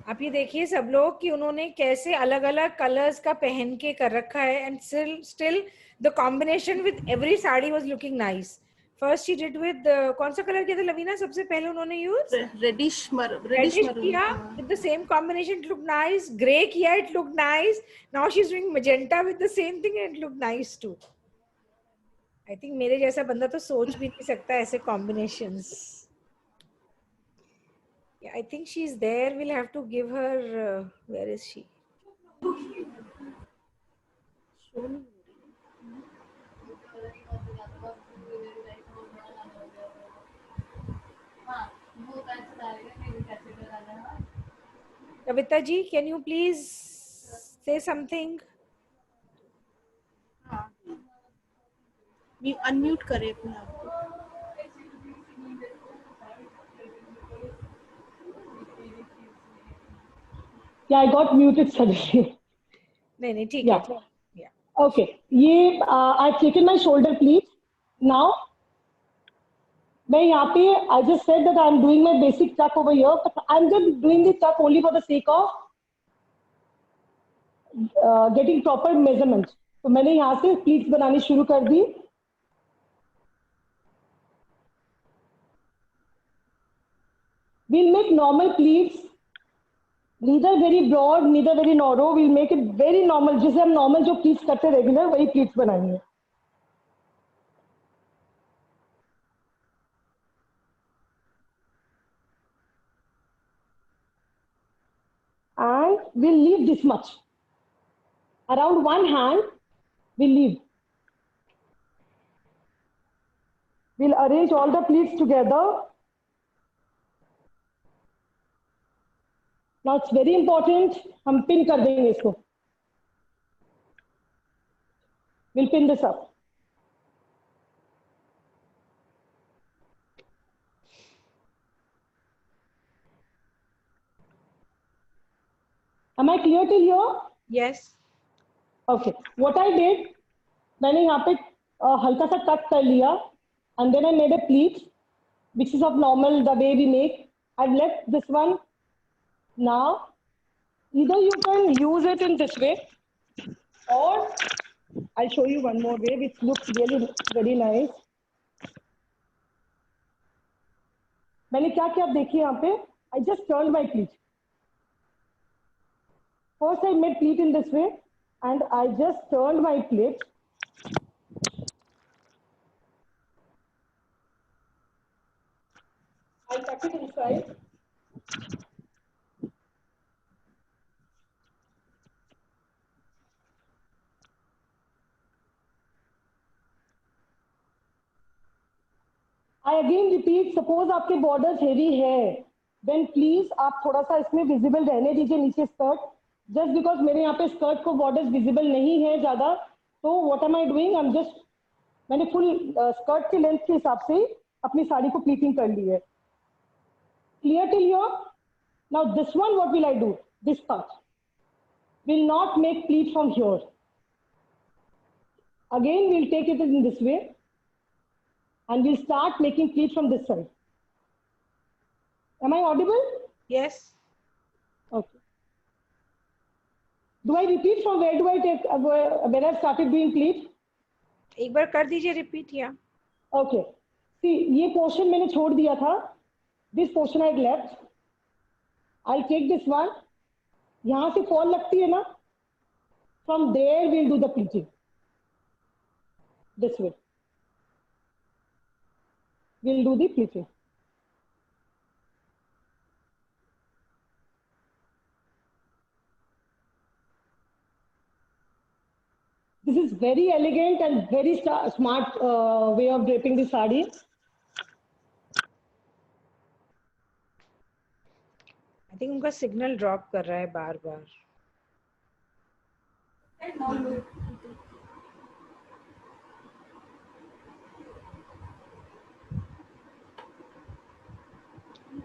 आप ये देखिए सब लोग कि उन्होंने कैसे अलग अलग कलर्स का पहन के कर रखा है, and still the combination with every sari was looking nice. First she did with कौन सा कलर किया था लवीना सबसे पहले उन्होंने यूज? रेडिश किया with the same combination, it looked nice. Gray किया, it looked nice. Now she's doing magenta with the same thing and it looked nice too. I think मेरे जैसा बंदा तो सोच भी नहीं सकता ऐसे combinations. Yeah, I think she's there. We'll have to give her. Where is she? Kavita ji, can you please say something? Unmute करें अपने आप को. Yeah, I got muted suddenly. नहीं ठीक Yeah. है. Yeah. Okay. ये I've taken my shoulder pleat. Now मैं यहाँ पे I just said that I'm doing my basic tuck over here, but I'm just doing this tuck only for the sake of getting proper measurement. तो मैंने यहाँ से pleats बनानी शुरू कर दी. We'll make normal pleats, neither very broad, neither very narrow. We'll make it very normal. जैसे हम normal जो pleats करते हैं regular, वही pleats बनाएंगे. And we'll leave this much. Around one hand, we'll leave. We'll arrange all the pleats together. Now it's very important, हम pin कर देंगे इसको. We'll pin this up. Am I clear till here? Yes. Okay. What I did, मैंने यहाँ पे हल्का सा tuck कर लिया, and then I made a pleat, which is of normal the way we make. I've left this one. Now, either you can use it in this way, or I'll show you one more way, which looks really very nice. मैंने क्या किया आप देखिए यहाँ पे. I just turned my pleat. First I made pleat in this way, and I just turned my pleat. I tuck it inside. I again repeat, suppose आपके borders heavy है, then please आप थोड़ा सा इसमें visible रहने दीजिए नीचे skirt. Just because मेरे यहाँ पे skirt को borders visible नहीं है ज़्यादा, तो what am I doing? I'm just मैंने full skirt के length के हिसाब से अपनी साड़ी को pleating कर ली है. Clear till here? Now this one, what will I do? This part will not make pleat from here. Again, we'll take it in this way. And we'll start making pleat from this side. Am I audible? Yes. Okay. Do I repeat from where do I take, when I've started doing pleat? एक बार कर दीजिए repeat या. Okay. See, ये portion मैंने छोड़ दिया था. This portion I left. I'll take this one. यहाँ से fall लगती है ना? From there we'll do the pleating. This way. We'll do the pleating. This is very elegant and very smart way of draping the sari. I think उनका signal drop कर रहा है बार बार.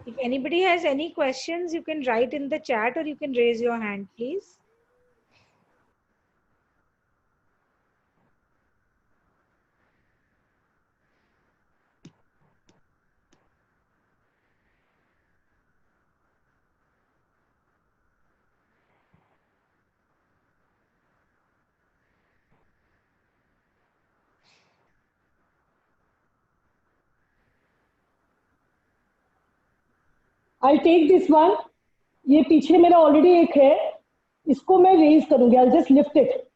If anybody has any questions, you can write in the chat or you can raise your hand, please. I'll take this one. ये पीछे मेरा already एक है. इसको मैं raise करूँगी. I'll just lift it.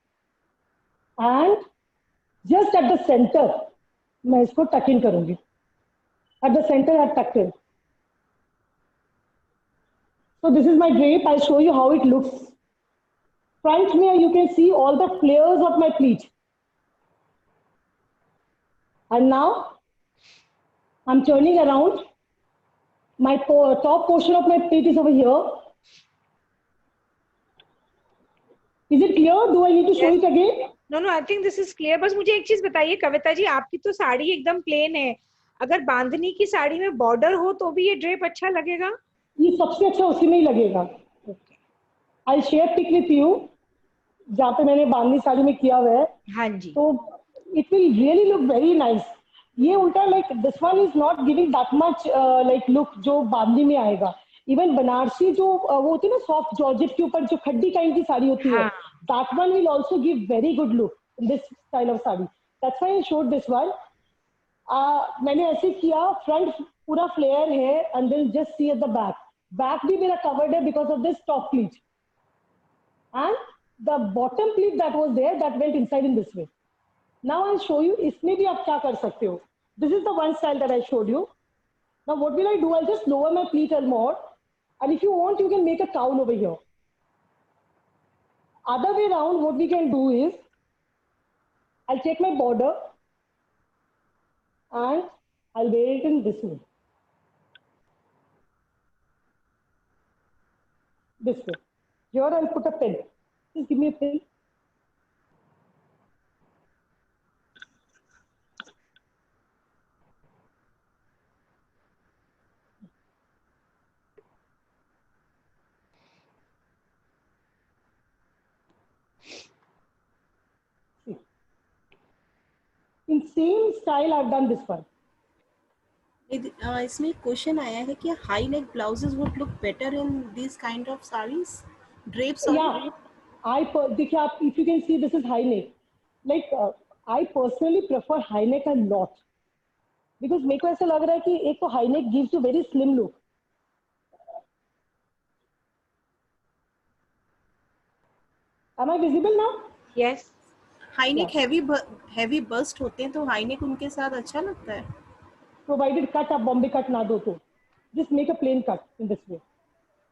And just at the center, मैं इसको tuck in करूँगी. At the center, I've tucked in. So this is my drape. I'll show you how it looks. Front में you can see all the flares of my pleat. And now I'm turning around. My top portion of my pleat is over here. Is it clear? Do I need to show it again? No, I think this is clear. बस मुझे एक चीज बताइए कविता जी, आपकी तो साड़ी एकदम plane है. अगर बांधनी की साड़ी में बॉर्डर हो तो भी ये ड्रेप अच्छा लगेगा? ये सबसे अच्छा उसी में ही लगेगा. I'll share pic with you. जहाँ पे मैंने बांधनी साड़ी में किया हुआ है. हाँ जी. तो it will really look very nice. ये उल्टा like this one is not giving that much like look जो बांधनी में आएगा. Even बनारसी जो वो होती है ना soft georgette के ऊपर जो खड्डी kind की साड़ी होती है, that one will also give very good look in this style of sari. That's why I showed this one. मैंने ऐसे किया, front पूरा flare है and then just see at the back. Back भी मेरा covered है because of this top pleat. And the bottom pleat that was there that went inside in this way. Now I'll show you इसमें भी आप क्या कर सकते हो. This is the one style that I showed you. Now what will I do? I'll just lower my pleat a more, and if you want, you can make a cowl over here. Other way around, what we can do is, I'll take my border and I'll wear it in this way. This way. Here I'll put a pin. Just give me a pin. In same style, I've done this one. इसमें question आया है कि high neck blouses would look better in this kind of saris drapes. Yeah, देखिए आप if you can see this is high neck. Like I personally prefer high neck a lot, because मेरे को ऐसा लग रहा है कि एक तो high neck gives you very slim look. Am I visible now? Yes. High neck Yeah. Heavy bust होते हैं, तो हाई नेक उनके साथ अच्छा लगता है. Provided cut आप बॉम्बे कट ना दो तो just make a plain cut in this way.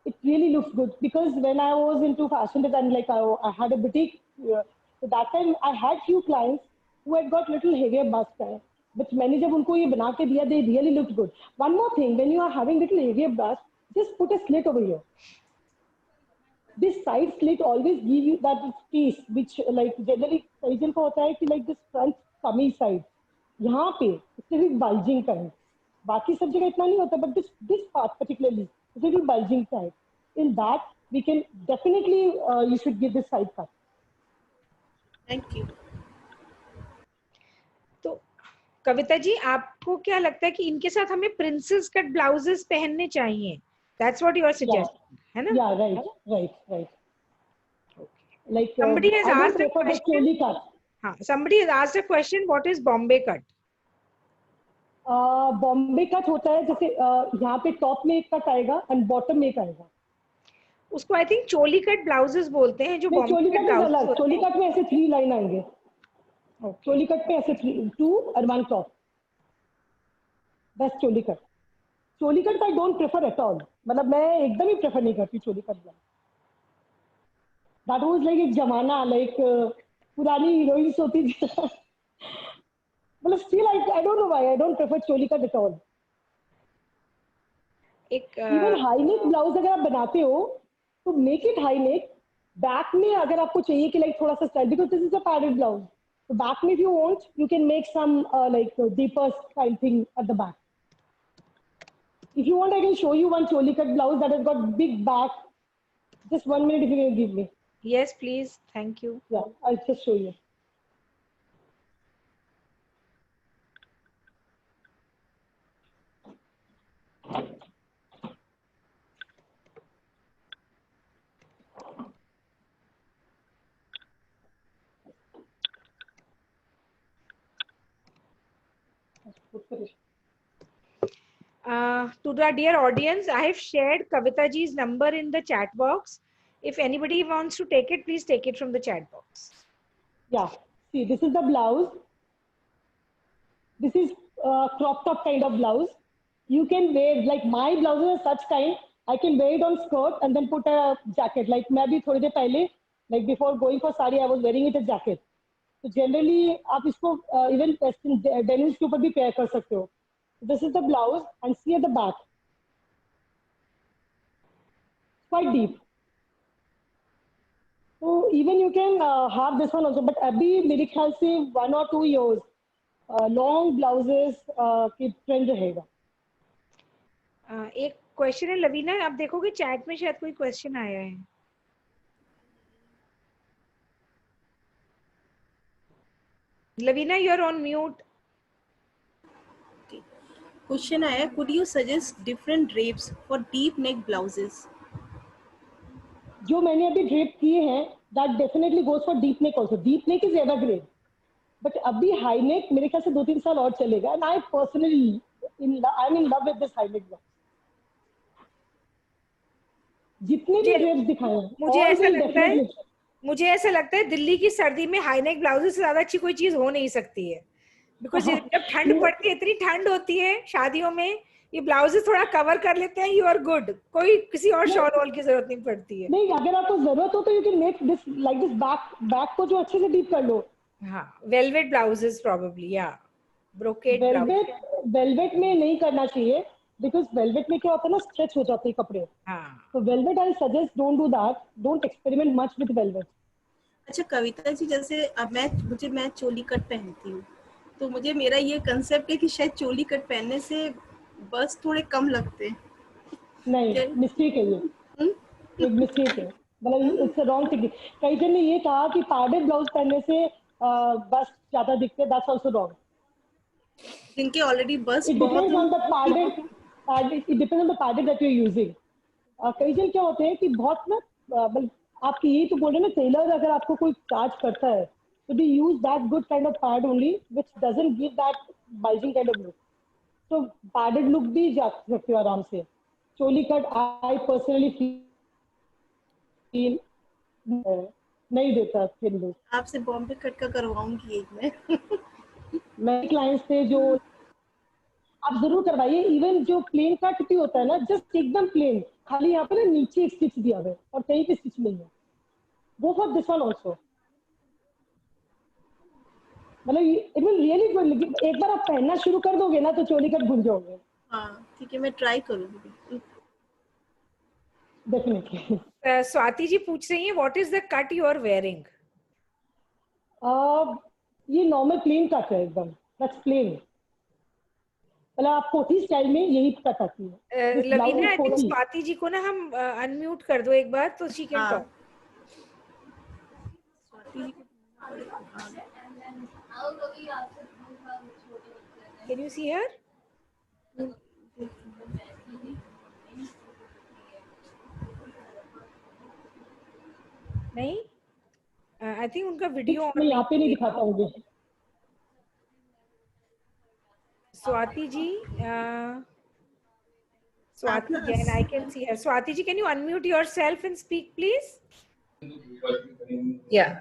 It really looks good, because when I was into fashion design, like I had a boutique, so that time I had few clients who had got little heavier bust है, but मैंने जब उनको ये बना के दिया, they really looked good. One more thing, when you are having little heavier bust, just put a slit over here. This side slit always give you that space which like generally कईजन को होता है कि like this front tummy side यहाँ पे इससे भी bulging kind, बाकी सब जगह इतना नहीं होता, but this part particularly is a little bulging type. In that we can definitely you should give this side cut. Thank you. तो कविता जी, आपको क्या लगता है कि इनके साथ हमें प्रिंसेस कट ब्लाउजेस पहनने चाहिए? That's what you are suggesting, है ना? Yeah, right. Like Somebody has I don't asked a prefer the question. choli cut. हाँ, somebody has asked a question. What is Bombay cut? Bombay cut होता है जैसे यहाँ पे टॉप में एक कट आएगा एंड बॉटम में एक आएगा. उसको I think choli cut blouses बोलते हैं, जो चोली बॉम्बे कट कट अलग, चोली कट में ऐसे 3 लाइन आएंगे. चोली कट में ऐसे 2 और 1 टॉप, बस choli cut. Choli cut I don't prefer at all, मतलब मैं एकदम ही प्रेफर नहीं करती choli cut. That was like एक जमाना, लाइक पुरानी हीरोइंस होती थी. मतलब still I don't know why I don't prefer choli cut at all. Even high neck blouse अगर आप बनाते हो तो make it high neck. Back में अगर आपको चाहिए कि लाइक थोड़ा सा style, because this is a padded blouse, तो बैक में if you want you can make some like deeper style thing at the back. If you want, I can show you one choli cut blouse that has got big back. Just 1 minute if you can give me. Yes, please. Thank you. Yeah, I'll just show you. To our dear audience, I have shared Kavita ji's number in the chat box. If anybody wants to take it, please take it from the chat box. Yeah, see, this is the blouse. This is crop top kind of blouse. You can wear, like my blouses are such kind, I can wear it on skirt and then put a jacket. Like मैं भी थोड़ी देर पहले, like before going for sari, I was wearing it a jacket. So generally आप इसको even denim के ऊपर भी pair कर सकते हो. This is the blouse and see at the back. Quite deep. So even you can have this one also, but अभी मेरे ख्याल से 1 or 2 years long blouses की trend रहेगा. एक क्वेश्चन है लवीना, आप देखोगे चैट में शायद कोई क्वेश्चन आया है. Lavina, you are on mute. Question आया, could you suggest different drapes for deep neck blouses? जो मैंने अभी ड्रेप किए हैं that definitely goes for deep neck also. Deep neck is evergreen, but अभी high neck मेरे ख्याल से 2-3 साल और चलेगा. And I personally I'm in love with this high neck blouse. जितने भी ड्रेप्स दिखाए हैं, मुझे ऐसा लगता है दिल्ली की सर्दी में हाई नेक ब्लाउजेस से ज्यादा अच्छी कोई चीज हो नहीं सकती है. बिकॉज जब ठंड पड़ती है, इतनी ठंड होती है शादियों में, ये ब्लाउजेस थोड़ा कवर कर लेते हैं, यू आर गुड. कोई किसी और शॉल वॉल की जरूरत नहीं पड़ती है. नहीं, अगर आपको जरूरत हो तो you can make this like this back को जो अच्छे से डीप कर लो. हाँ, वेलवेट ब्लाउजेस प्रोबेबली, या ब्रोकेड. वेलवेट में नहीं करना चाहिए, बिकॉज वेलवेट में क्या होता है ना, स्ट्रेच हो जाते हैं कपड़े. हाँ, तो velvet I suggest don't do that. Don't experiment much with velvet. अच्छा कविता जी, जैसे अब मैं चोली कट पहनती हूँ, तो मुझे मेरा ये कंसेप्ट है कि शायद चोली कट पहनने से बस थोड़े कम लगते हैं. नहीं, मिस्टेक है ये. एक मिस्टेक है, मतलब इट्स अ रॉन्ग थिंकिंग. कई जन ने ये कहा कि पैडेड ब्लाउज पहनने से बस ज्यादा दिखते हैं. That's also wrong. जिनके already bust it depends on the padded, it depends on the padded that you are using. कई जन क्या होते हैं कि बहुत ना, आपकी यही तो बोल रहे ना, टेलर अगर आपको कोई चार्ज करता है So they use that good kind of pad only, which doesn't give that bulging kind of look. So padded look भी जा सकते हो आराम से. चोली कट I personally feel नहीं देता thin look. आपसे बॉम्बे कट का करवाऊंगी एक मैं. मेरे क्लाइंट्स थे जो आप जरूर करवाइए. इवन जो प्लेन कट भी होता है ना, जस्ट एकदम प्लेन, खाली यहाँ पे ना नीचे एक स्टिच दिया हुआ है और कहीं पे स्टिच नहीं है. Go for this one also. मतलब इट विल रियली गुड. एक बार आप पहनना शुरू कर दोगे ना तो चोली कट भूल जाओगे. हाँ ठीक है, मैं ट्राई करूंगी डेफिनेटली. स्वाति जी पूछ रही हैं what is the cut you are wearing. ये नॉर्मल प्लेन कट है एकदम. That's plain. मतलब आप कोठी स्टाइल में यही कट आती है. लवीना, आई थिंक स्वाति जी को ना हम अनम्यूट कर दो एक बार तो she can talk. Can you see her? नहीं, आई थिंक उनका वीडियो मैं यहाँ पे नहीं दिखाता हूँ. Swati ji, Swati, again, I can see her. Swati ji, can you unmute yourself and speak, please? Yeah.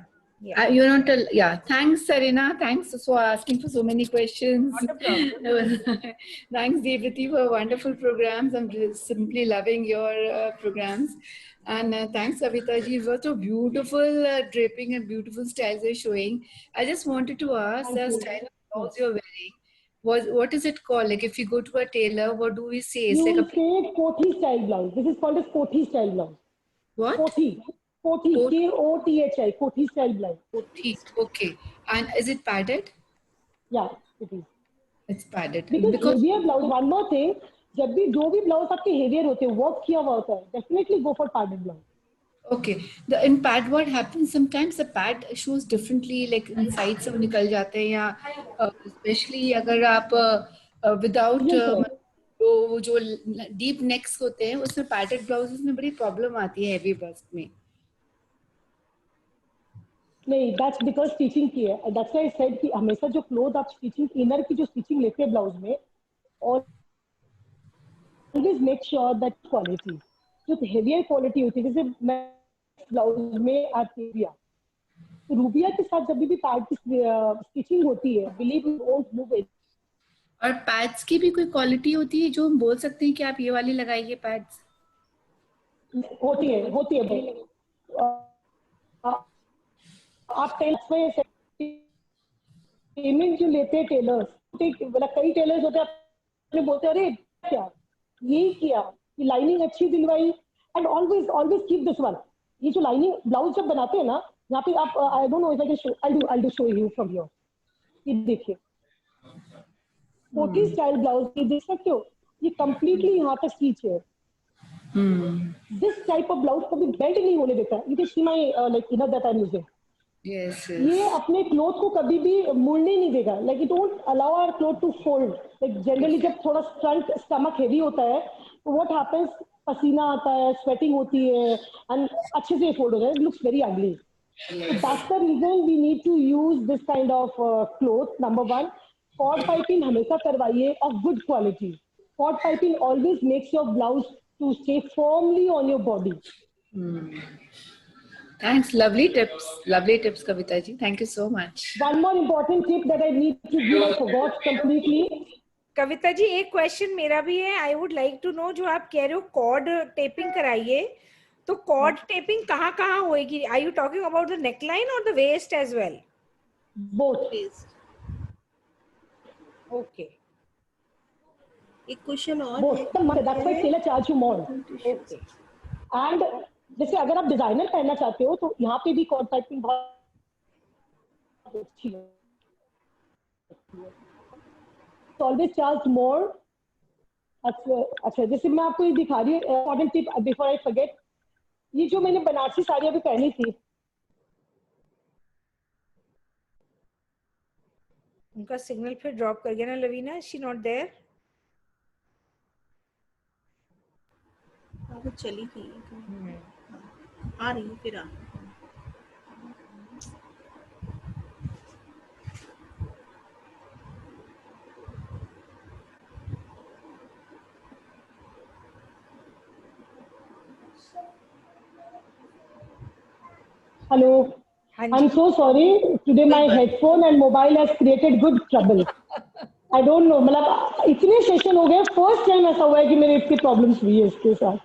You know, yeah. Thanks, Serena. Thanks for asking for so many questions. Thanks, Devati, for wonderful programs. I'm just simply loving your programs. And thanks, Kavita ji, for so beautiful draping and beautiful styles you're showing. I just wanted to ask the style of blouse you're wearing. What is it called? Like if you go to a tailor, what do we say? It's you like a say Kothi style blouse. This is called as Kothi style blouse. what? Kothi. Kothi. Kothi. Kothi style blouse. Kothi. Okay. And is it padded? Yeah, it is. It's padded. Because heavier blouse. One more thing. जब भी जो भी blouse आपके heavier होते हैं, work किया हुआ होता है, definitely go for padded blouse. Okay. In pad, what happens sometimes the pad shows differently, like inside से वो निकल जाते हैं या especially अगर आप without वो जो deep necks होते हैं उसमें padded blouses में बड़ी problem आती है heavy bust में. नहीं, that's because stitching की है. That's why I said कि हमेशा जो cloth आप stitching inner की जो stitching लेते हैं ब्लाउज में, और always make sure that quality. जो heavier quality होती है, जैसे मैं ब्लाउज में आर्टिया, तो रूबिया के साथ जब भी पैड की स्टिचिंग होती है, believe you won't move it. और पैड्स की भी कोई क्वालिटी होती है जो हम बोल सकते हैं कि आप ये वाली लगाइए पैड्स? होती है. आप टेलर्स पेमेंट जो लेते हैं टेलर्स, मतलब कई टेलर्स होते हैं अपने बोलते हैं अरे क्या यही किया, ये लाइनिंग अच्छी दिलवाई. And always keep this one. ये जो लाइनिंग ब्लाउज जब बनाते हैं ना, यहाँ पे आप आई don't know if I can show, I do show you from here. ये देखिए कोटी स्टाइल ब्लाउज, ये देख सकते हो, ये कंप्लीटली यहाँ तक स्टिच है. दिस टाइप ऑफ ब्लाउज कभी बेंड नहीं होने देता. You can see my like inner that I am using. ये अपने क्लोथ को कभी भी मुड़ने नहीं देगा. Like it don't allow our cloth to fold. Like generally जब थोड़ा फ्रंट स्टमक हेवी होता है तो व्हाट हैपेंस, पसीना आता है, स्वेटिंग होती है एंड अच्छे से फोल्ड हो जाए. It looks very ugly. That's the reason we need to use this kind of cloth. Number one, cord piping हमेशा करवाइए of good quality. Cord piping always makes your blouse to stay firmly on your body. Thanks, lovely tips, Kavita ji. Thank you so much. One more important tip that I need to give, I forgot completely. Kavita ji, एक question मेरा भी है. I would like to know, जो आप कह रहे हो cord tapping कराइए, तो कॉर्ड टेपिंग कहाँ होएगी? Are you talking about the neckline और the waist as well? Both. Okay. एक क्वेश्चन और. Both. That's why tailor charge you more. Okay. And जैसे अगर आप डिजाइनर पहनना चाहते हो तो यहाँ पे भी कॉर्ड पाइपिंग बहुत अच्छी है. Always charge more. अच्छा, जैसे मैं आपको ये दिखा रही हूँ important tip before I forget. ये जो मैंने बनारसी साड़ी अभी पहनी थी, उनका सिग्नल फिर ड्रॉप कर गया ना Laveena. Is she not there? वो चली गई. आ रही है फिर. हेलो, हाँ आई एम जी। So sorry, today my headphone and mobile has created good trouble. I don't know, मतलब इतने सेशन हो गए, फर्स्ट टाइम ऐसा हुआ है कि मेरे इतनी प्रॉब्लम्स हुई है इसके साथ।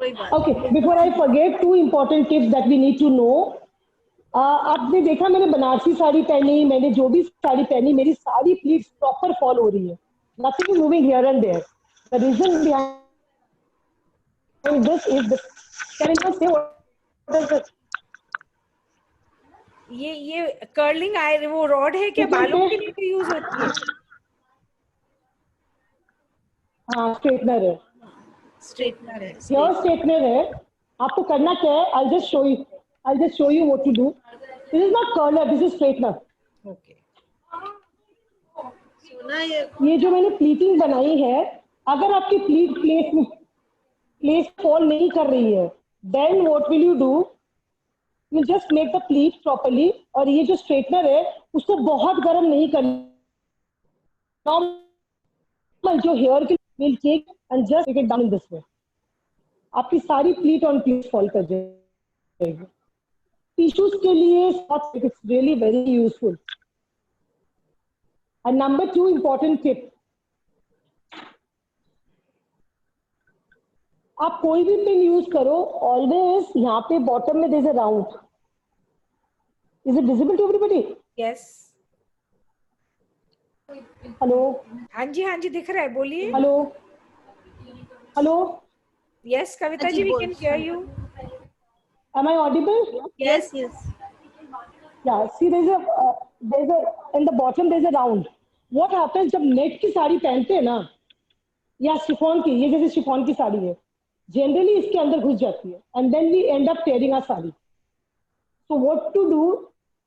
कोई बात okay, before I forget, 2 important tips that we need to know. आपने देखा मैंने बनारसी साड़ी पहनी, मैंने जो भी साड़ी पहनी, मेरी सारी प्लीट्स प्रॉपर फॉल हो रही है, nothing moving here and there. The reason behind this is the, can you say what is this? ये कर्लिंग आई वो रॉड है क्या, बालों के लिए यूज होती है? हाँ, स्ट्रेटनर है, स्ट्रेटनर है। हेयर स्ट्रेटनर है। आपको करना क्या है, I just show you what to do. This is not curler, this is straightener. Okay. सुना ये ये जो मैंने प्लीटिंग बनाई है, अगर आपकी प्लेस फॉल नहीं कर रही है, then what will you do, you just make the pleat properly. और ये जो स्ट्रेटनर है उसको बहुत गर्म नहीं करना, जो हेयर की will take and just take it down in this way, आपकी सारी प्लीट ऑन प्लीट फॉल कर जाएगी। टिश्यूज के लिए it's really very useful. And number 2 important tip, आप कोई भी पिन यूज करो, ऑलवेज यहाँ पे बॉटम में there is a round. Is it visible to everybody? Yes. Hello, हाँ जी दिख रहा है, बोलिए। Hello, hello, yes Kavita ji, we can hear you. am I audible? Yes yes Yeah, see there's a in the bottom there's a round. What happens जब net की साड़ी पहनते हैं ना, या शिफॉन की, ये जैसे शिफॉन की साड़ी है, जनरली इसके अंदर घुस जाती है and then we end up tearing our sari. So what to do,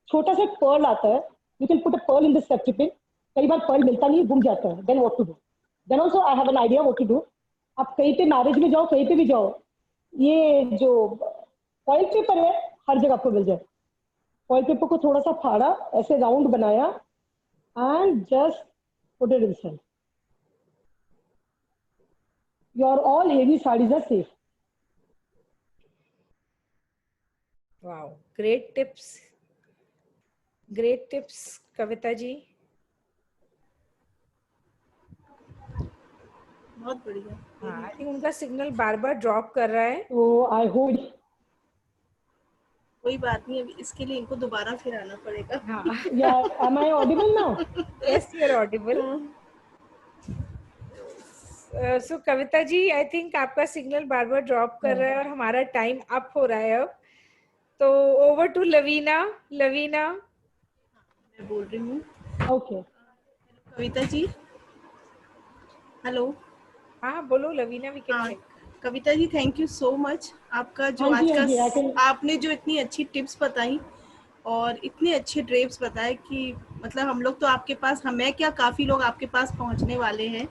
छोटा सा पर्ल आता है, you can put a pearl in the safety pin. कई बार पर्ल मिलता नहीं है, घूम जाता है, then what to do, then also I have an idea what to do. आप कहीं पे मैरिज में जाओ, कहीं पे भी जाओ, ये जो फॉइल पेपर है हर जगह आपको मिल जाए। फॉइल पेपर को थोड़ा सा फाड़ा, ऐसे राउंड बनाया and just put it inside, your all heavy saris are safe. Wow, great tips Kavita ji. बहुत बढ़िया। हाँ, आई थिंक उनका सिग्नल बार बार ड्रॉप कर रहा है। तो आई होप, कोई बात नहीं, अभी इसके लिए इनको दोबारा फिर आना पड़ेगा। हाँ। Yeah am I audible now? Yes, you are audible. So Kavita ji, I think आपका सिग्नल बार बार ड्रॉप कर रहा है और हमारा टाइम अप हो रहा है अब, तो ओवर टू लवीना। मैं बोल रही हूँ। Okay, Kavita ji, hello. हाँ बोलो लवीना, वी कैन हाँ, check. Kavita ji, thank you so much. आपका जो हाँ आज जी, हाँ जी, I का can- आपने जो इतनी अच्छी टिप्स बताई और इतने अच्छे ड्रेप्स बताए कि मतलब हम लोग तो आपके पास, हमें क्या, काफ़ी लोग आपके पास पहुंचने वाले हैं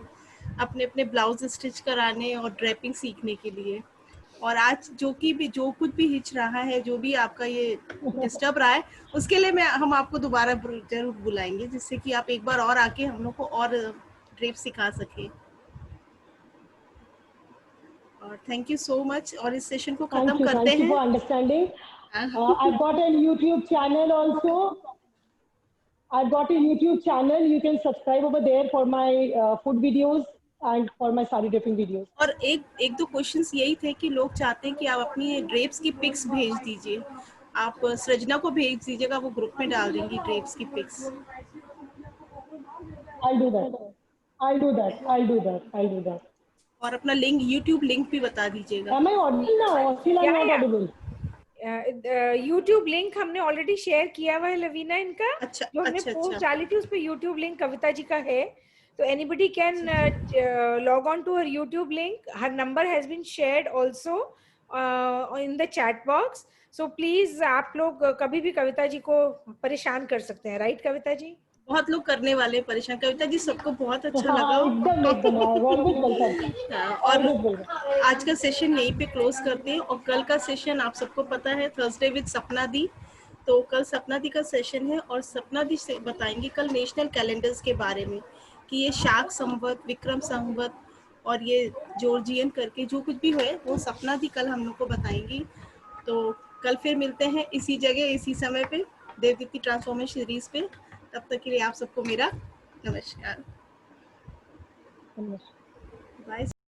अपने अपने ब्लाउज स्टिच कराने और ड्रेपिंग सीखने के लिए। और आज जो कुछ भी हिच रहा है, जो भी आपका ये डिस्टर्ब रहा है, उसके लिए हम आपको दोबारा जरूर बुलाएंगे, जिससे कि आप एक बार और आके हम लोग को और ड्रेप सिखा सके। और थैंक यू सो मच, और इस सेशन को खत्म करते thank you for हैं। understanding. I've got a YouTube channel also. I've got a YouTube channel. You can subscribe over there for my food videos and for my sari draping videos. और एक दो questions यही थे कि लोग चाहते हैं कि आप अपनी ड्रेप्स की पिक्स भेज दीजिए। आप सृजना को भेज दीजिएगा, वो ग्रुप में डाल देंगी ड्रेप्स की pics. I'll do that. I'll do that. और अपना लिंक, यूट्यूब लिंक भी बता दीजिएगा। Am I audible now or still I'm not audible? YouTube link हमने ऑलरेडी शेयर किया हुआ है लवीना, इनका अच्छा, जो हमने अच्छा, पोस्ट अच्छा। डाली थी उस पे यूट्यूब लिंक कविता जी का है, तो anybody can log on to her YouTube link. Her number has been shared also in the chat box, so please आप लोग कभी भी कविता जी को परेशान कर सकते हैं, राइट कविता जी? बहुत लोग करने वाले हैं परेशान। कविता जी, सबको बहुत अच्छा लगा। एकदम always welcome. और Always welcome. आज का सेशन यहीं पे क्लोज करते हैं। और कल का सेशन आप सबको पता है, थर्सडे विद सपना दी। तो कल सपना दी का सेशन है और सपना दी से बताएंगे कल नेशनल कैलेंडर्स के बारे में, कि ये शाक संवत, विक्रम संवत और ये जॉर्जियन करके जो कुछ भी है वो सपना दी कल हम लोग को बताएंगी। तो कल फिर मिलते हैं इसी जगह इसी समय पे देवदीप्ति ट्रांसफॉर्मेशन सीरीज पे। तब तक के लिए आप सबको मेरा नमस्कार। बाय।